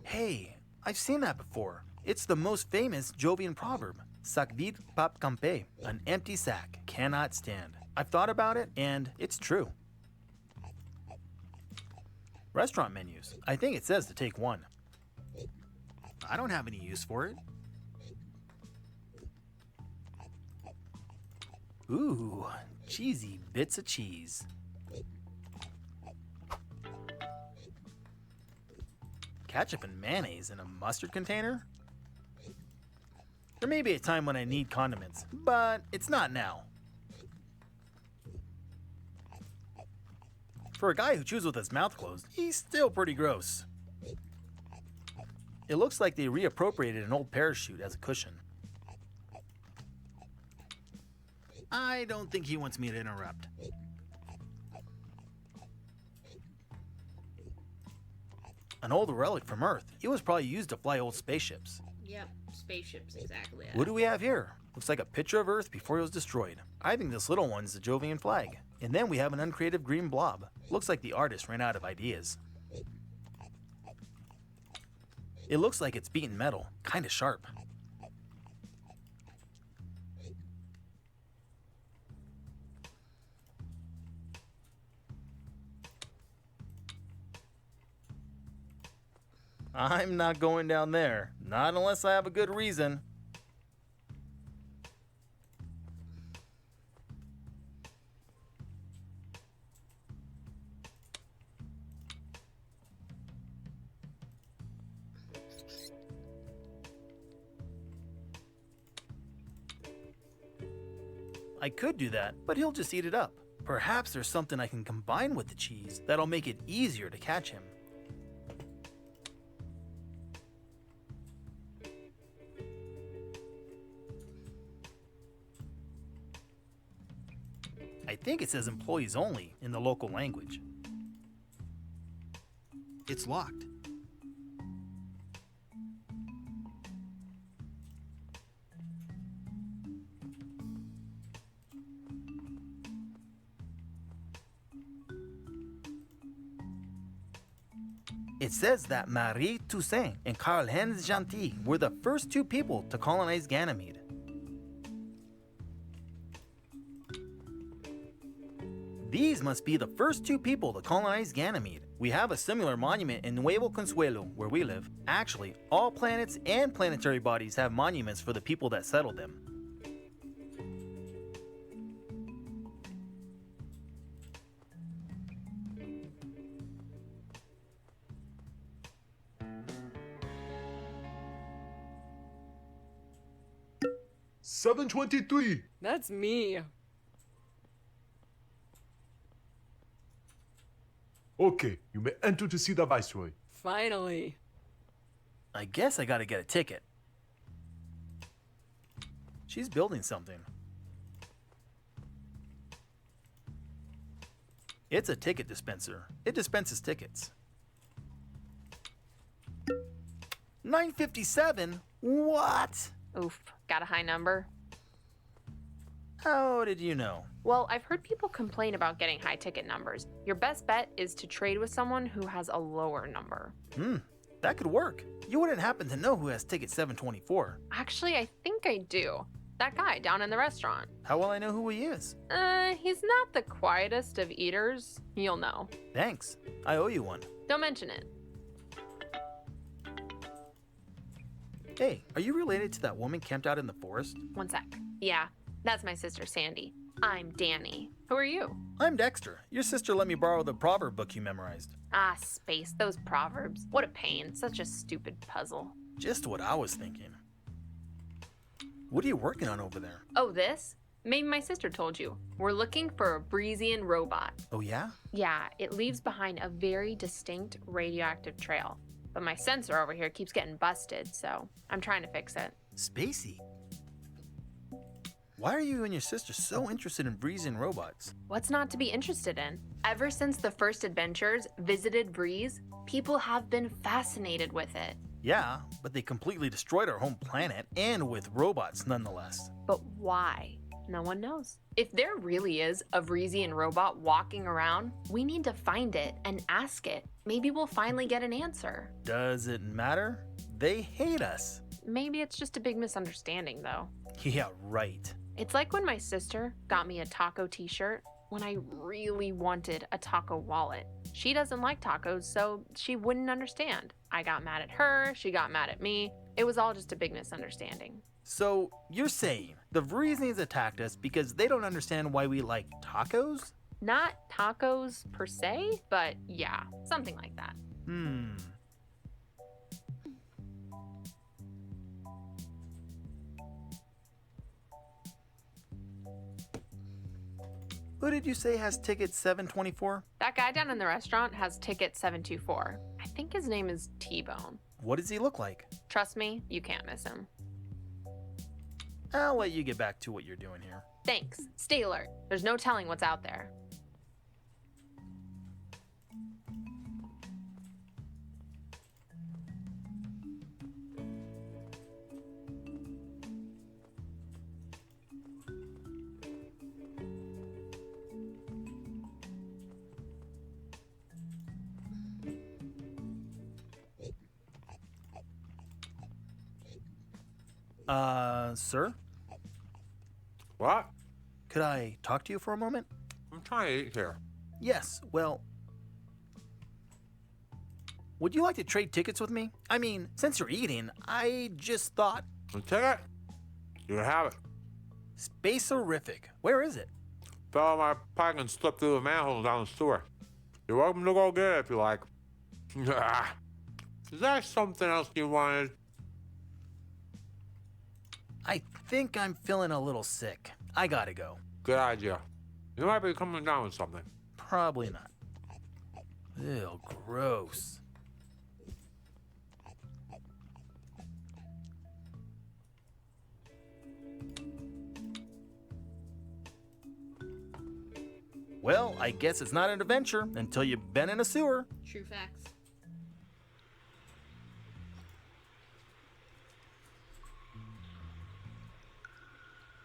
Hey, I've seen that before. It's the most famous Jovian proverb. Sac vide pap campe. An empty sack cannot stand. I've thought about it, and it's true. Restaurant menus. I think it says to take one. I don't have any use for it. Ooh, cheesy bits of cheese. Ketchup and mayonnaise in a mustard container? There may be a time when I need condiments, but it's not now. For a guy who chews with his mouth closed, he's still pretty gross. It looks like they reappropriated an old parachute as a cushion. I don't think he wants me to interrupt. An old relic from Earth. It was probably used to fly old spaceships. Yep, spaceships, exactly. What do we have here? Looks like a picture of Earth before it was destroyed. I think this little one's the Jovian flag. And then we have an uncreative green blob. Looks like the artist ran out of ideas. It looks like it's beaten metal, kinda sharp. I'm not going down there. Not unless I have a good reason. I could do that, but he'll just eat it up. Perhaps there's something I can combine with the cheese that'll make it easier to catch him. I think it says employees only in the local language. It's locked. It says that Marie Toussaint and Karl-Heinz Gentil were the first two people to colonize Ganymede. These must be the first two people to colonize Ganymede. We have a similar monument in Nuevo Consuelo, where we live. Actually, all planets and planetary bodies have monuments for the people that settled them. 723. That's me. Okay, you may enter to see the Viceroy. Finally. I guess I gotta get a ticket. She's building something. It's a ticket dispenser. It dispenses tickets. 957? What? Oof, got a high number? How did you know? Well, I've heard people complain about getting high ticket numbers. Your best bet is to trade with someone who has a lower number. That could work. You wouldn't happen to know who has ticket 724. Actually, I think I do. That guy down in the restaurant. How will I know who he is? He's not the quietest of eaters. You'll know. Thanks. I owe you one. Don't mention it. Hey, are you related to that woman camped out in the forest? One sec. Yeah, that's my sister Sandy. I'm Danny. Who are you? I'm Dexter. Your sister let me borrow the proverb book you memorized. Ah, space, those proverbs. What a pain. Such a stupid puzzle. Just what I was thinking. What are you working on over there? Oh, this? Maybe my sister told you. We're looking for a Breezian robot. Oh, yeah? Yeah, it leaves behind a very distinct radioactive trail. But my sensor over here keeps getting busted, so I'm trying to fix it. Spacey. Why are you and your sister so interested in Breezian robots? What's not to be interested in? Ever since the first adventurers visited Breeze, people have been fascinated with it. Yeah, but they completely destroyed our home planet, and with robots nonetheless. But why? No one knows. If there really is a Breezian robot walking around, we need to find it and ask it. Maybe we'll finally get an answer. Does it matter? They hate us. Maybe it's just a big misunderstanding, though. Yeah, right. It's like when my sister got me a taco t-shirt when I really wanted a taco wallet. She doesn't like tacos, so she wouldn't understand. I got mad at her, she got mad at me. It was all just a big misunderstanding. So, you're saying the Vreesians attacked us because they don't understand why we like tacos? Not tacos per se, but yeah, something like that. Who did you say has ticket 724? That guy down in the restaurant has ticket 724. I think his name is T-Bone. What does he look like? Trust me, you can't miss him. I'll let you get back to what you're doing here. Thanks. Stay alert. There's no telling what's out there. Sir? What? Could I talk to you for a moment? I'm trying to eat here. Yes, well... Would you like to trade tickets with me? I mean, since you're eating, I just thought... A ticket? You can have it. Space-orific. Where is it? Fell out my pack and slipped through the manhole down the sewer. You're welcome to go get it if you like. Is there something else you wanted? I think I'm feeling a little sick. I gotta go. Good idea. You might be coming down with something. Probably not. Ew, gross. Well, I guess it's not an adventure until you've been in a sewer. True facts.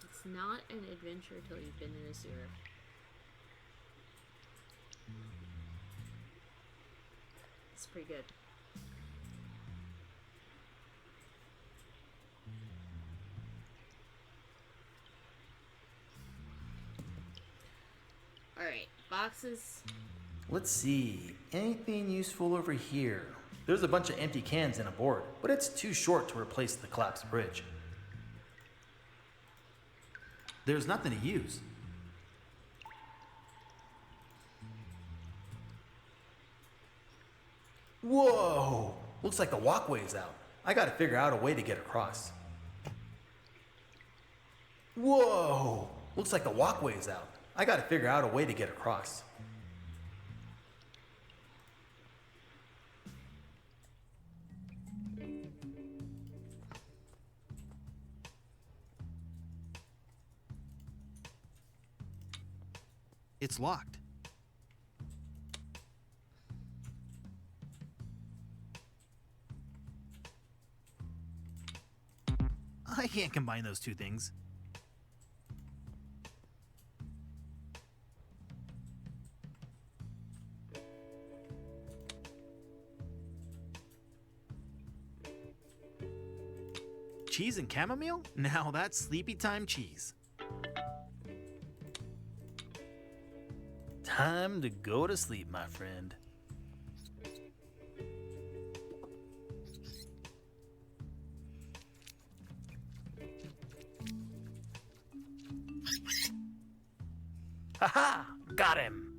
It's not an adventure until you've been in a sewer. It's pretty good. Alright, boxes. Let's see. Anything useful over here? There's a bunch of empty cans and a board, but it's too short to replace the collapsed bridge. There's nothing to use. Whoa! Looks like the walkway's out. I gotta figure out a way to get across. Whoa! Looks like the walkway's out. I gotta figure out a way to get across. It's locked. I can't combine those two things. Cheese and chamomile? Now that's sleepy time cheese. Time to go to sleep, my friend. Haha! Got him!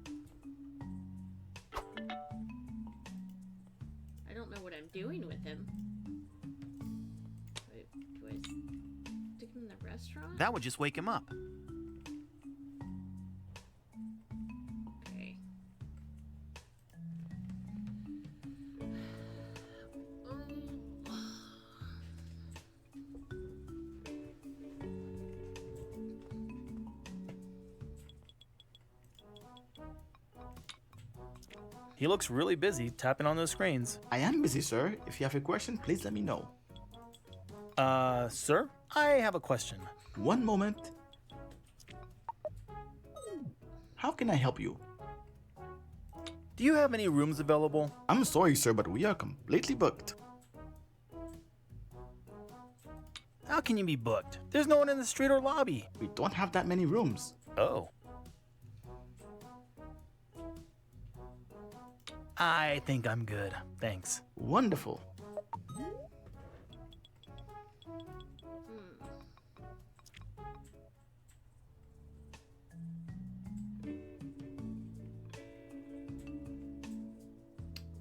I don't know what I'm doing with him. Wait, do I stick him in the restaurant? That would just wake him up. Okay. He looks really busy tapping on those screens. I am busy, sir. If you have a question, please let me know. Sir? I have a question. One moment. How can I help you? Do you have any rooms available? I'm sorry, sir, but we are completely booked. How can you be booked? There's no one in the street or lobby. We don't have that many rooms. Oh. I think I'm good. Thanks. Wonderful.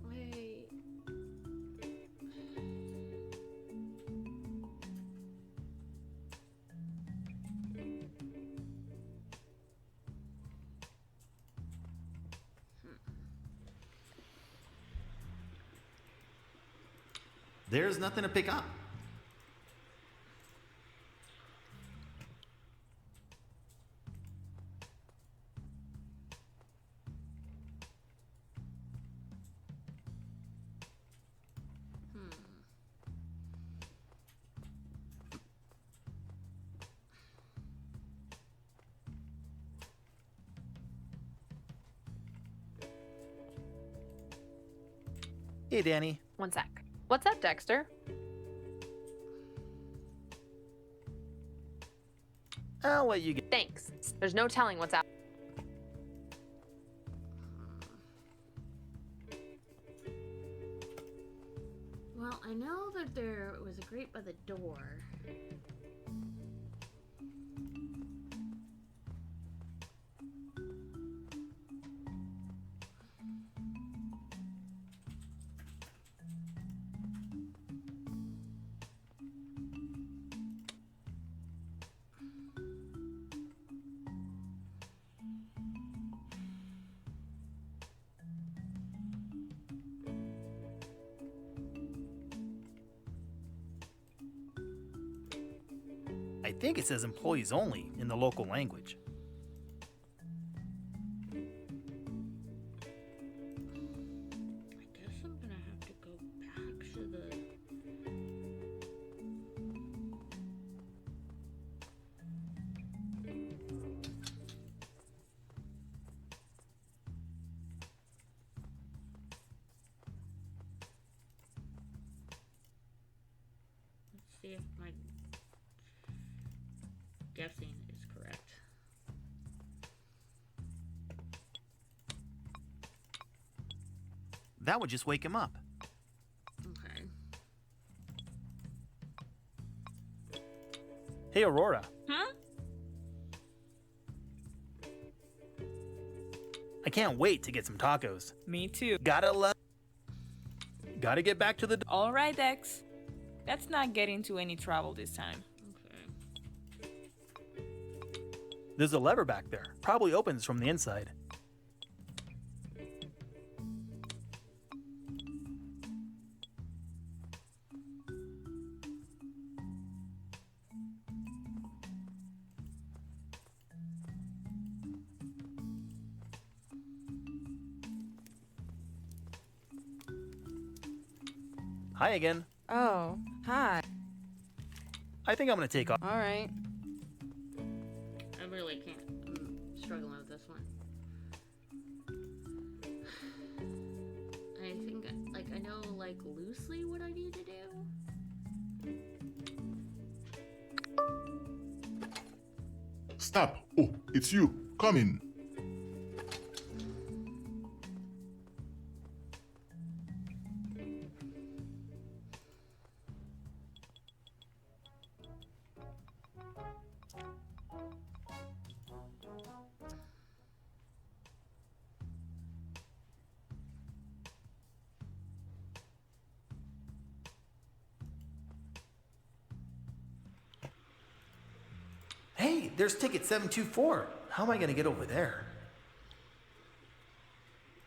Wait. There's nothing to pick up. Hey, Danny. One sec. What's up, Dexter? I'll let you get. Thanks. There's no telling what's out. Well, I know that there was a grate by the door. I think it says employees only in the local language. I guess I'm gonna have to go back to the... Let's see if my guessing is correct. That would just wake him up. Okay. Hey, Aurora. Huh? I can't wait to get some tacos. Me too. Gotta get back to the... All right, Dex. Let's not get into any trouble this time. Okay. There's a lever back there. Probably opens from the inside. Hi again. Oh, hi. I think I'm gonna take off. All right. I really can't. I'm struggling with this one. I think, like, I know, like, loosely what I need to do. Stop! Oh, it's you. Come in. Hey, there's ticket 724. How am I gonna get over there?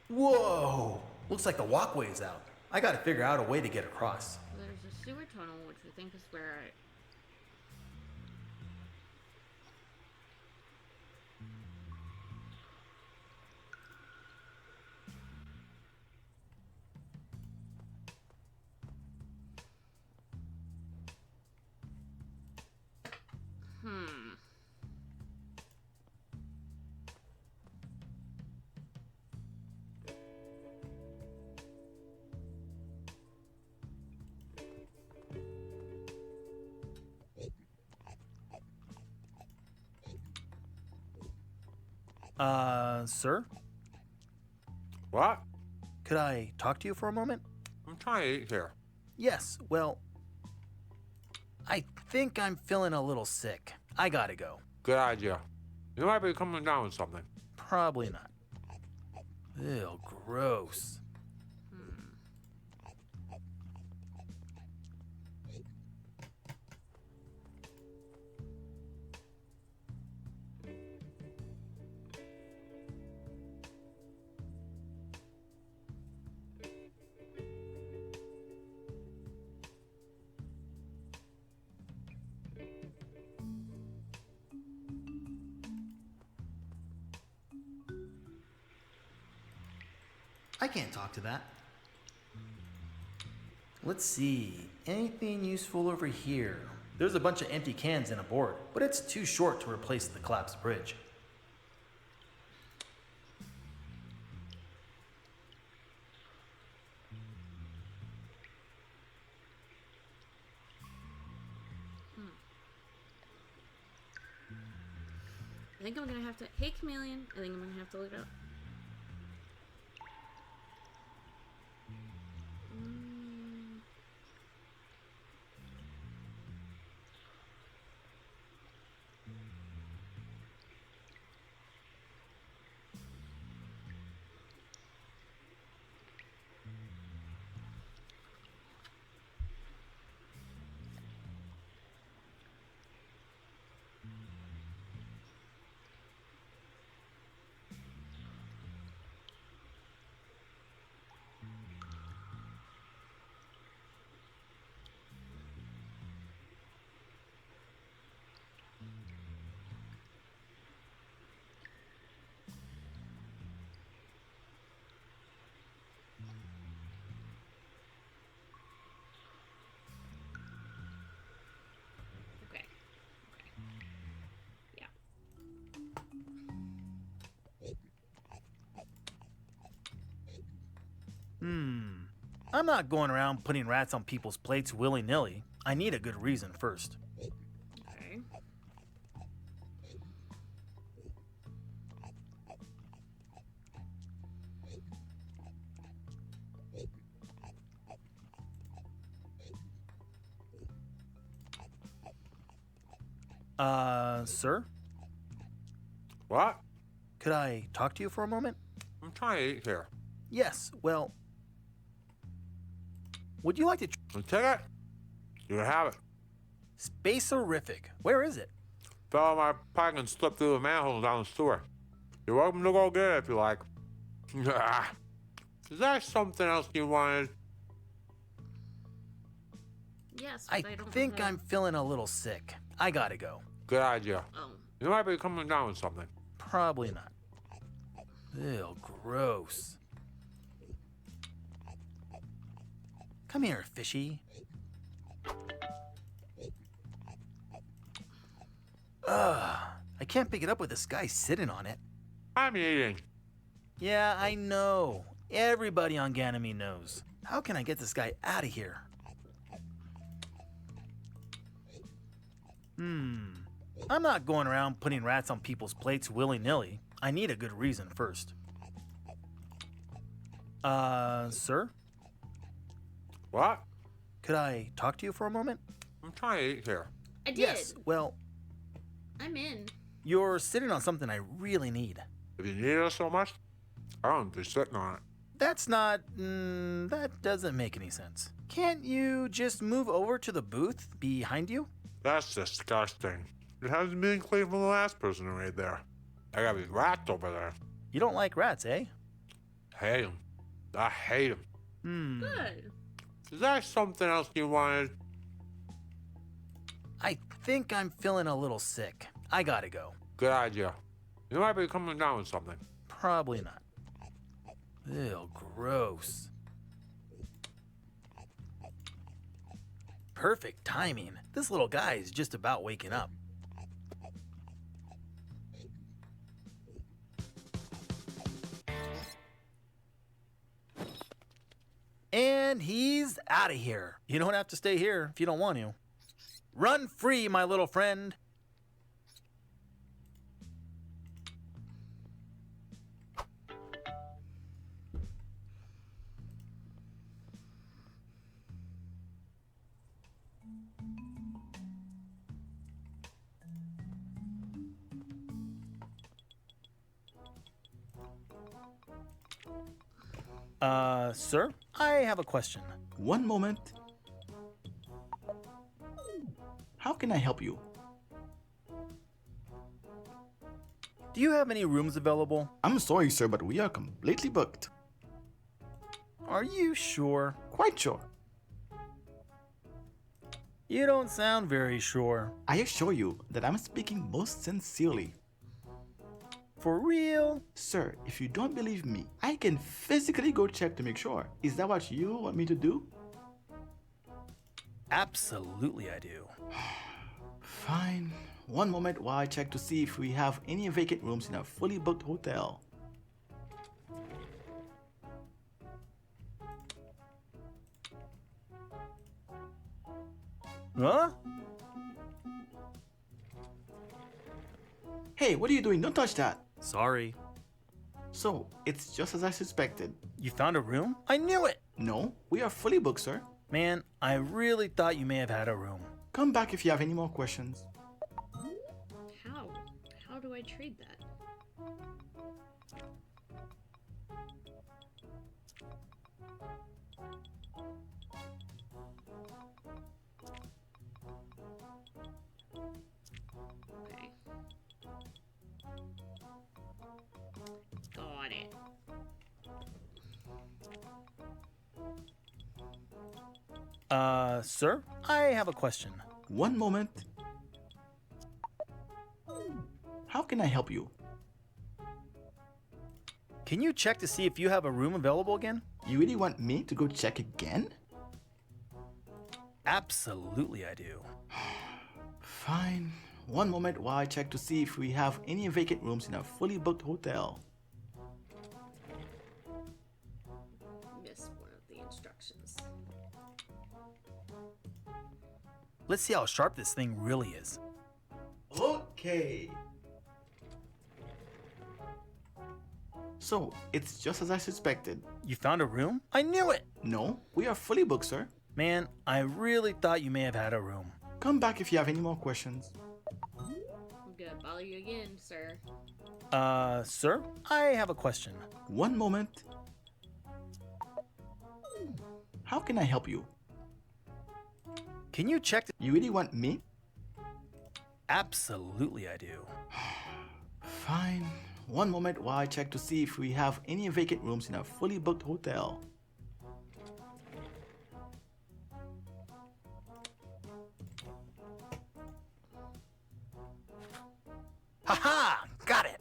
Whoa! Looks like the walkway's out. I gotta figure out a way to get across. There's a sewer tunnel, which I think is where I... Sir? What? Could I talk to you for a moment? I'm trying to eat here. Yes, well, I think I'm feeling a little sick. I gotta go. Good idea. You might be coming down with something. Probably not. Ew, gross. I can't talk to that. Let's see. Anything useful over here? There's a bunch of empty cans and a board, but it's too short to replace the collapsed bridge. I think I'm gonna have to... Hey, Chameleon. I think I'm gonna have to look it up. I'm not going around putting rats on people's plates willy-nilly. I need a good reason first. Okay. Sir? What? Could I talk to you for a moment? I'm trying to eat here. Yes, well... Would you like to... Take it? You can have it. Space-orific. Where is it? Fell on my pipe and slipped through the manhole down the sewer. You're welcome to go get it if you like. Is there something else you wanted? Yes, I but I don't think have... I'm feeling a little sick. I gotta go. Good idea. Oh. You might be coming down with something. Probably not. Ew, gross. Come here, fishy. Ugh, I can't pick it up with this guy sitting on it. I'm eating. Yeah, I know. Everybody on Ganymede knows. How can I get this guy out of here? I'm not going around putting rats on people's plates willy-nilly. I need a good reason first. Sir? What? Could I talk to you for a moment? I'm trying to eat here. I did. Yes, well, I'm in. you're sitting on something I really need. If you need it so much, I don't be sitting on it. That's not... that doesn't make any sense. Can't you just move over to the booth behind you? That's disgusting. It hasn't been cleaned from the last person who ate there. I got these rats over there. You don't like rats, eh? Hate them. I hate them. Good. Is there something else you wanted? I think I'm feeling a little sick. I gotta go. Good idea. You might be coming down with something. Probably not. Ew, gross. Perfect timing. This little guy is just about waking up. And he's out of here. You don't have to stay here if you don't want to. Run free, my little friend. Sir, I have a question. One moment. How can I help you? Do you have any rooms available? I'm sorry, sir, but we are completely booked. Are you sure? Quite sure. You don't sound very sure. I assure you that I'm speaking most sincerely. For real? Sir, if you don't believe me, I can physically go check to make sure. Is that what you want me to do? Absolutely I do. Fine. One moment while I check to see if we have any vacant rooms in our fully booked hotel. Huh? Hey, what are you doing? Don't touch that. Sorry. So, it's just as I suspected. You found a room? I knew it! No, we are fully booked, sir. Man, I really thought you may have had a room. Come back if you have any more questions. How? How do I trade that? Okay. Got it. Sir, I have a question. One moment. How can I help you? Can you check to see if you have a room available again? You really want me to go check again? Absolutely I do. Fine. One moment while I check to see if we have any vacant rooms in our fully booked hotel. Missed one of the instructions. Let's see how sharp this thing really is. Okay. So, it's just as I suspected. You found a room? I knew it! No, we are fully booked, sir. Man, I really thought you may have had a room. Come back if you have any more questions. I'm gonna bother you again, sir. Sir, I have a question. One moment. How can I help you? Can you check? You really want me? Absolutely I do. Fine. One moment while I check to see if we have any vacant rooms in our fully booked hotel. Haha! Got it!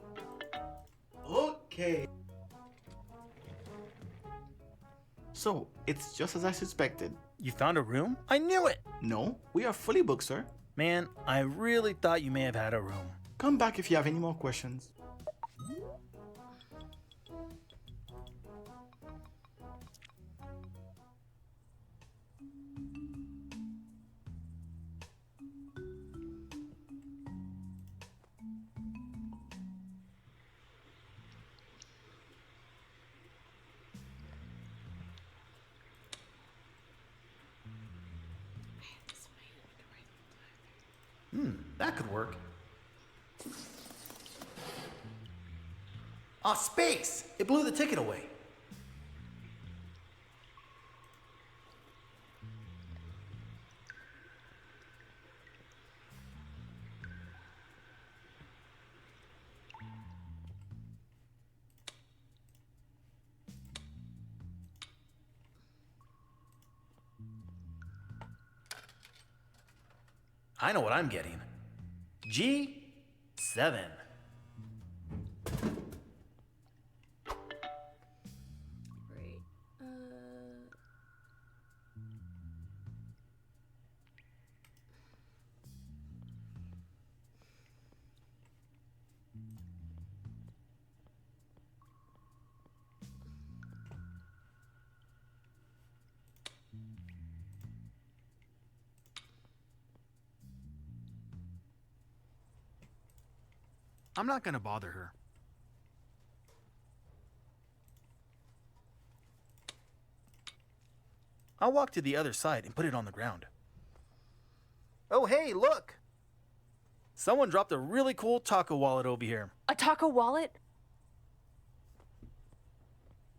Okay. So, it's just as I suspected. You found a room? I knew it! No, we are fully booked, sir. Man, I really thought you may have had a room. Come back if you have any more questions. That could work. Ah, space! It blew the ticket away. I know what I'm getting. G7. Right. I'm not gonna bother her. I'll walk to the other side and put it on the ground. Oh, hey, look! Someone dropped a really cool taco wallet over here. A taco wallet?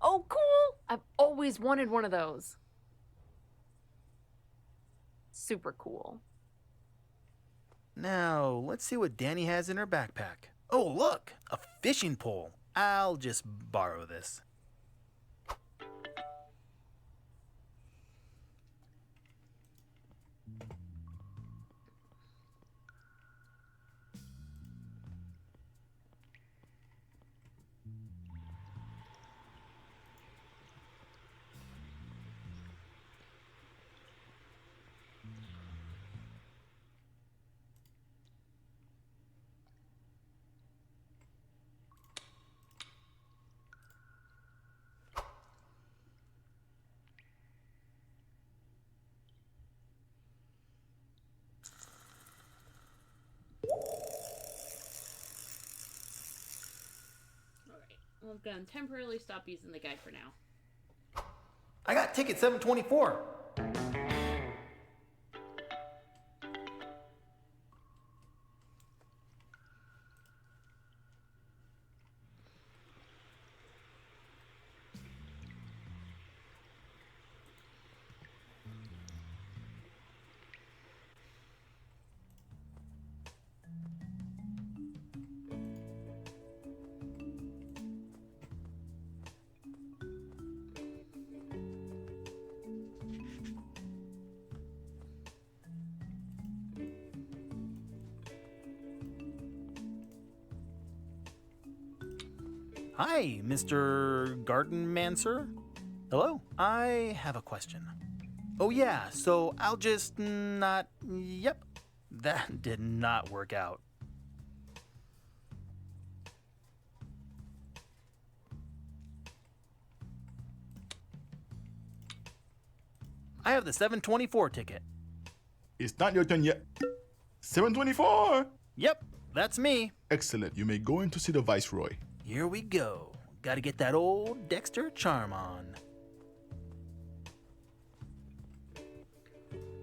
Oh, cool! I've always wanted one of those. Super cool. Now, let's see what Danny has in her backpack. Oh, look! A fishing pole. I'll just borrow this. I'm gonna temporarily stop using the guide for now. I got ticket 724. Hi, Mr. Garden Man, sir? Hello? I have a question. Oh yeah, so I'll just not... Yep, that did not work out. I have the 724 ticket. It's not your turn yet. 724! Yep, that's me. Excellent. You may go in to see the Viceroy. Here we go. Gotta get that old Dexter charm on.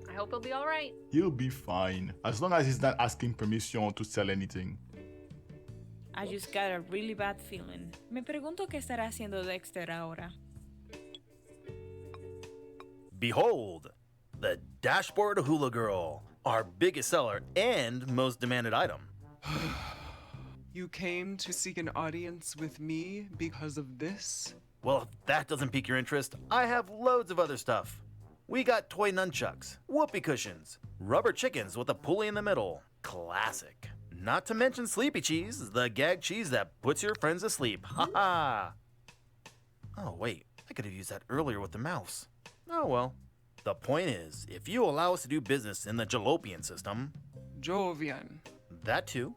I hope he'll be all right. He'll be fine, as long as he's not asking permission to sell anything. I just got a really bad feeling. Me pregunto qué estará haciendo Dexter ahora. Behold, the Dashboard Hula Girl. our biggest seller and most demanded item. You came to seek an audience with me because of this? Well, if that doesn't pique your interest, I have loads of other stuff. We got toy nunchucks, whoopee cushions, rubber chickens with a pulley in the middle. Classic. Not to mention Sleepy Cheese, the gag cheese that puts your friends to sleep. Ha ha! Oh wait, I could have used that earlier with the mouse. Oh well. The point is, if you allow us to do business in the Jalopian system... Jovian. That too.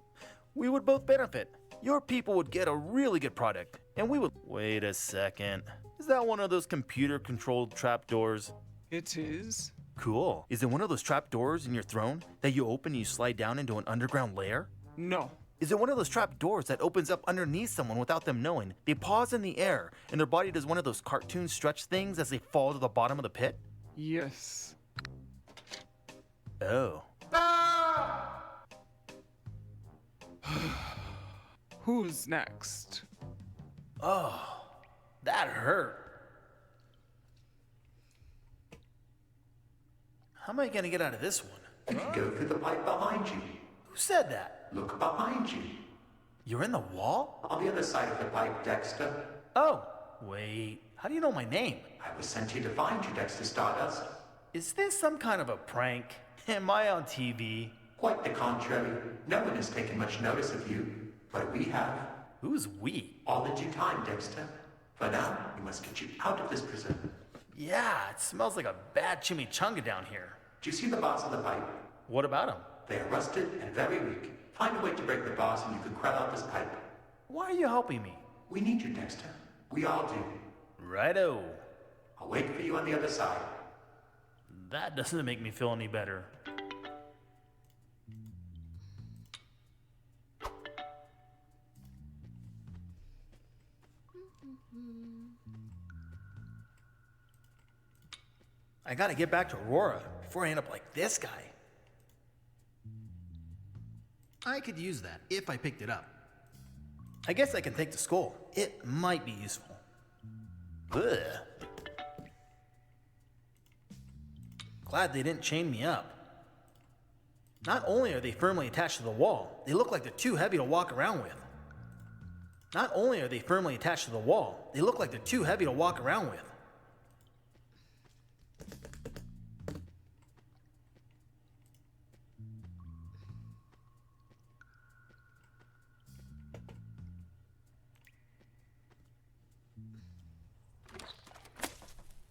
We would both benefit. Your people would get a really good product, and we would... Wait a second. Is that one of those computer-controlled trapdoors? It is. Cool. Is it one of those trapdoors in your throne that you open and you slide down into an underground lair? No. Is it one of those trapdoors that opens up underneath someone without them knowing? They pause in the air, and their body does one of those cartoon stretch things as they fall to the bottom of the pit? Yes. Oh. Who's next? Oh, that hurt. How am I gonna get out of this one? You can go through the pipe behind you. Who said that? Look behind you. You're in the wall? On the other side of the pipe, Dexter. Oh, wait. How do you know my name? I was sent here to find you, Dexter Stardust. Is this some kind of a prank? Am I on TV? Quite the contrary. No one has taken much notice of you. But we have. Who's we? All in due time, Dexter. For now, we must get you out of this prison. Yeah, it smells like a bad chimichanga down here. Do you see the bars on the pipe? What about them? They are rusted and very weak. Find a way to break the bars and you can crowd out this pipe. Why are you helping me? We need you, Dexter. We all do. Righto. I'll wait for you on the other side. That doesn't make me feel any better. I gotta get back to Aurora before I end up like this guy. I could use that if I picked it up. I guess I can take the skull. It might be useful. Ugh. Glad they didn't chain me up. Not only are they firmly attached to the wall, they look like they're too heavy to walk around with. Not only are they firmly attached to the wall, they look like they're too heavy to walk around with.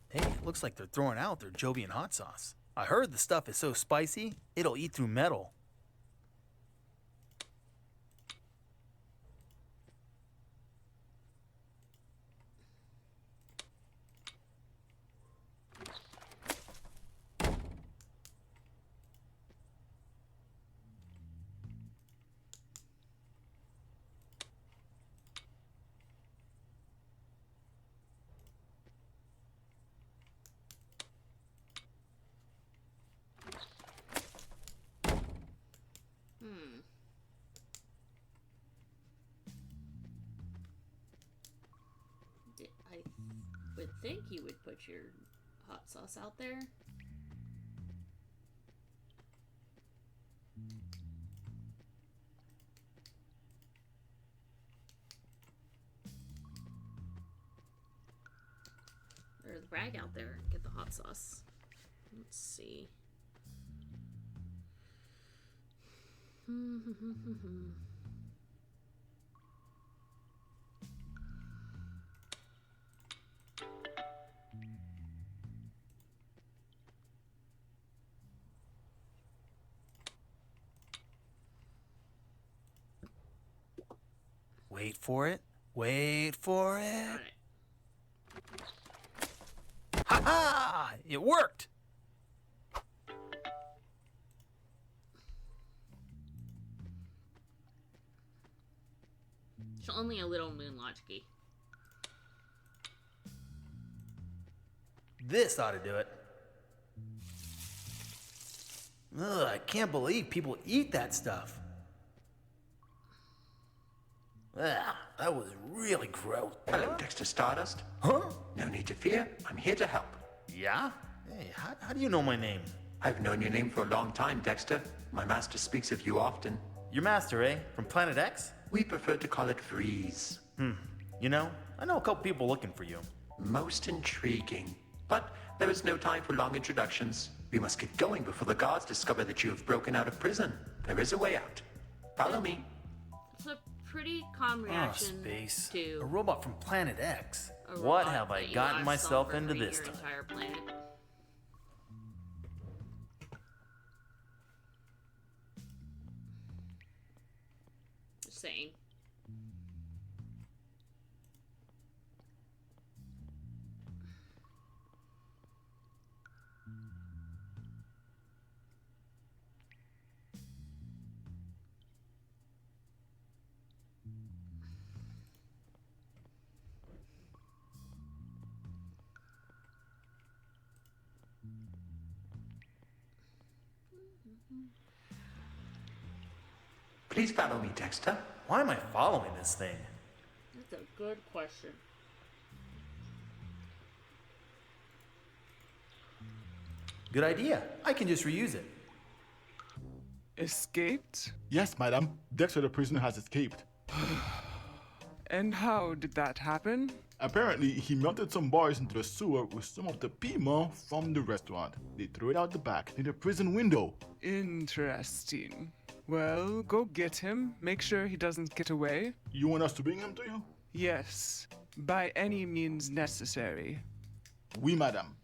Hey, it looks like they're throwing out their Jovian hot sauce. I heard the stuff is so spicy, it'll eat through metal. I would think you would put your hot sauce out there. There's the rag out there. Get the hot sauce. Let's see. Wait for it. Wait for it. Ha ha! It worked! It's only a little moon logic-y. This ought to do it. Ugh, I can't believe people eat that stuff. Ugh, that was really gross. Hello, Dexter Stardust. Huh? No need to fear. I'm here to help. Yeah? Hey, how do you know my name? I've known your name for a long time, Dexter. My master speaks of you often. Your master, eh? From Planet X? We prefer to call it Freeze. You know, I know a couple people looking for you. Most intriguing. But there is no time for long introductions. We must get going before the guards discover that you have broken out of prison. There is a way out. Follow me. It's a pretty calm reaction space. to A robot from Planet X. a What robot have I that you gotten last myself saw into murder this your time? entire planet. Just saying. Please follow me, Dexter. Why am I following this thing? That's a good question. Good idea. I can just reuse it. Escaped? Yes, madam. Dexter the prisoner has escaped. And how did that happen? Apparently, he melted some bars into the sewer with some of the piment from the restaurant. They threw it out the back near the prison window. Interesting. Well, go get him. Make sure he doesn't get away. You want us to bring him to you? Yes, by any means necessary. Oui, madam.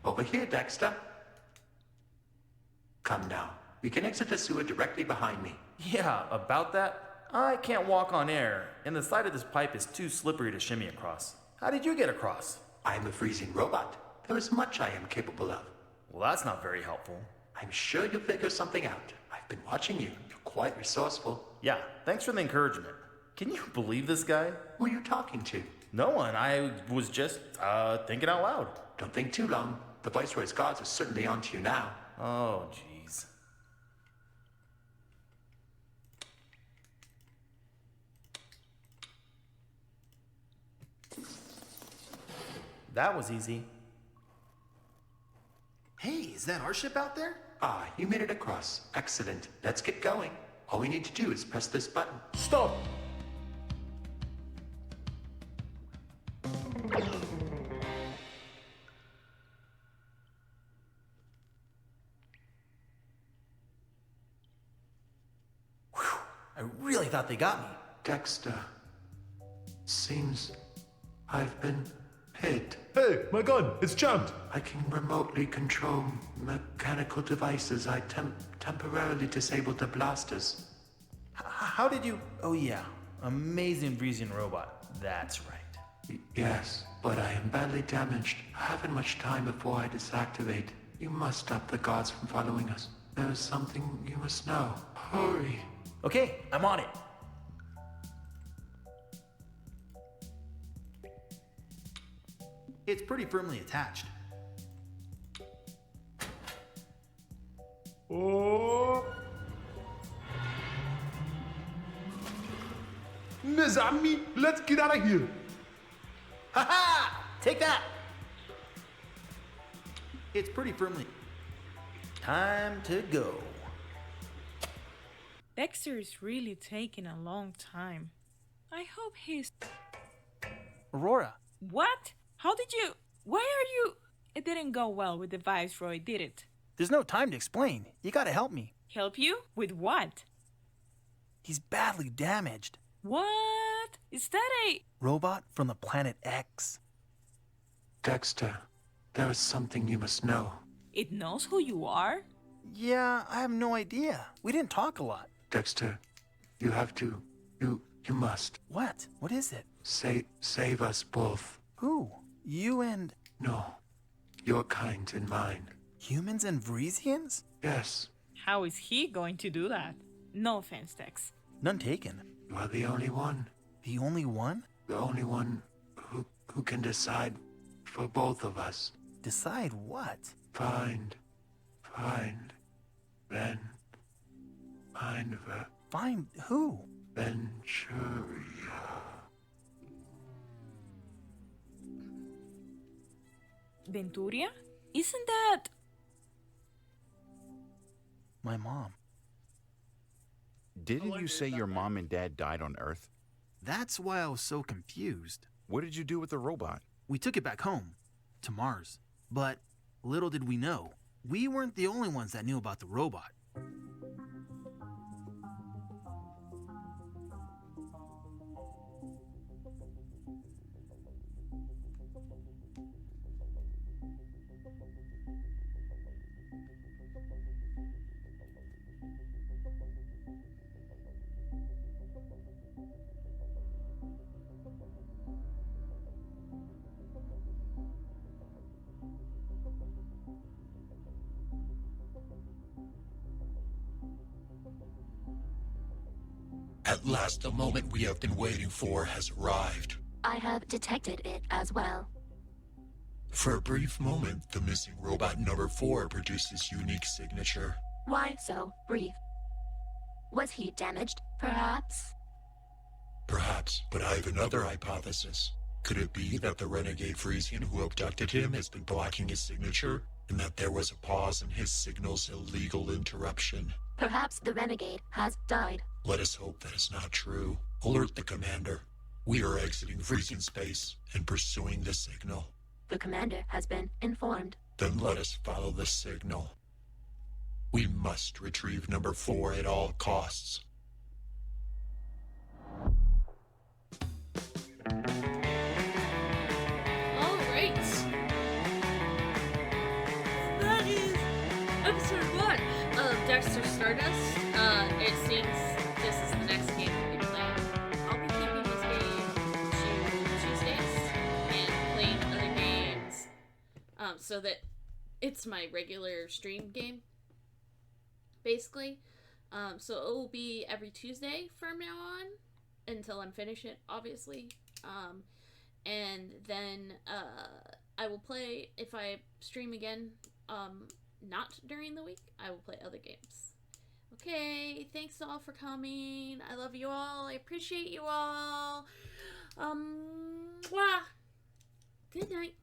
Over here, Dexter. Come now. We can exit the sewer directly behind me. Yeah, about that? I can't walk on air, and the side of this pipe is too slippery to shimmy across. How did you get across? I'm a freezing robot. There is much I am capable of. Well, that's not very helpful. I'm sure you'll figure something out. I've been watching you. You're quite resourceful. Yeah, thanks for the encouragement. Can you believe this guy? Who are you talking to? No one. I was just, thinking out loud. Don't think too long. The Viceroy's guards are certainly onto you now. Oh, jeez. That was easy. Hey, is that our ship out there? Ah, you made it across. Excellent. Let's get going. All we need to do is press this button. Stop! I really thought they got me. Dexter. Seems I've been hit. Hey, my gun! It's jammed! I can remotely control mechanical devices. I temporarily disabled the blasters. How did you... Oh yeah, amazing Vreesian robot. That's right. Yes, but I am badly damaged. I haven't much time before I disactivate. You must stop the guards from following us. There is something you must know. Hurry. Okay, I'm on it. It's pretty firmly attached. Oh! Nizami, let's get out of here! Ha-ha! Take that! It's pretty firmly... Time to go. Dexter is really taking a long time. I hope he's... Aurora. What? How did you... Why are you... It didn't go well with the Viceroy, did it? There's no time to explain. You gotta help me. Help you? With what? He's badly damaged. What? Is that a... Robot from the planet X. Dexter, there is something you must know. It knows who you are? Yeah, I have no idea. We didn't talk a lot. Dexter, you have to... You must. What? What is it? Save us both. Who? You and... No. Your kind and mine. Humans and Vreesians? Yes. How is he going to do that? No offense, Dex. None taken. You are the only one. The only one? The only one who can decide for both of us. Decide what? Find. Then. Find her. Find who? Venturia. Venturia? Isn't that... My mom. Didn't you say your mom and dad died on Earth? That's why I was so confused. What did you do with the robot? We took it back home, to Mars. But little did we know, we weren't the only ones that knew about the robot. At last, the moment we have been waiting for has arrived. I have detected it as well. For a brief moment, the missing robot number 4 produced this unique signature. Why so brief? Was he damaged, perhaps? Perhaps, but I have another hypothesis. Could it be that the renegade Frisian who abducted him has been blocking his signature, and that there was a pause in his signal's illegal interruption? Perhaps the renegade has died. Let us hope that is not true. Alert the commander. We are exiting Frisian space and pursuing the signal. The commander has been informed. Then let us follow the signal. We must retrieve number 4 at all costs. Alright. That is episode 1 of Dexter Stardust. It seems this is the next game we'll be playing. I'll be keeping this game to Tuesdays and playing other games so that it's my regular stream game, basically. So it will be every Tuesday from now on until I'm finished it, obviously. And then I will play, if I stream again, not during the week, I will play other games. Okay, thanks all for coming. I love you all. I appreciate you all. Good night.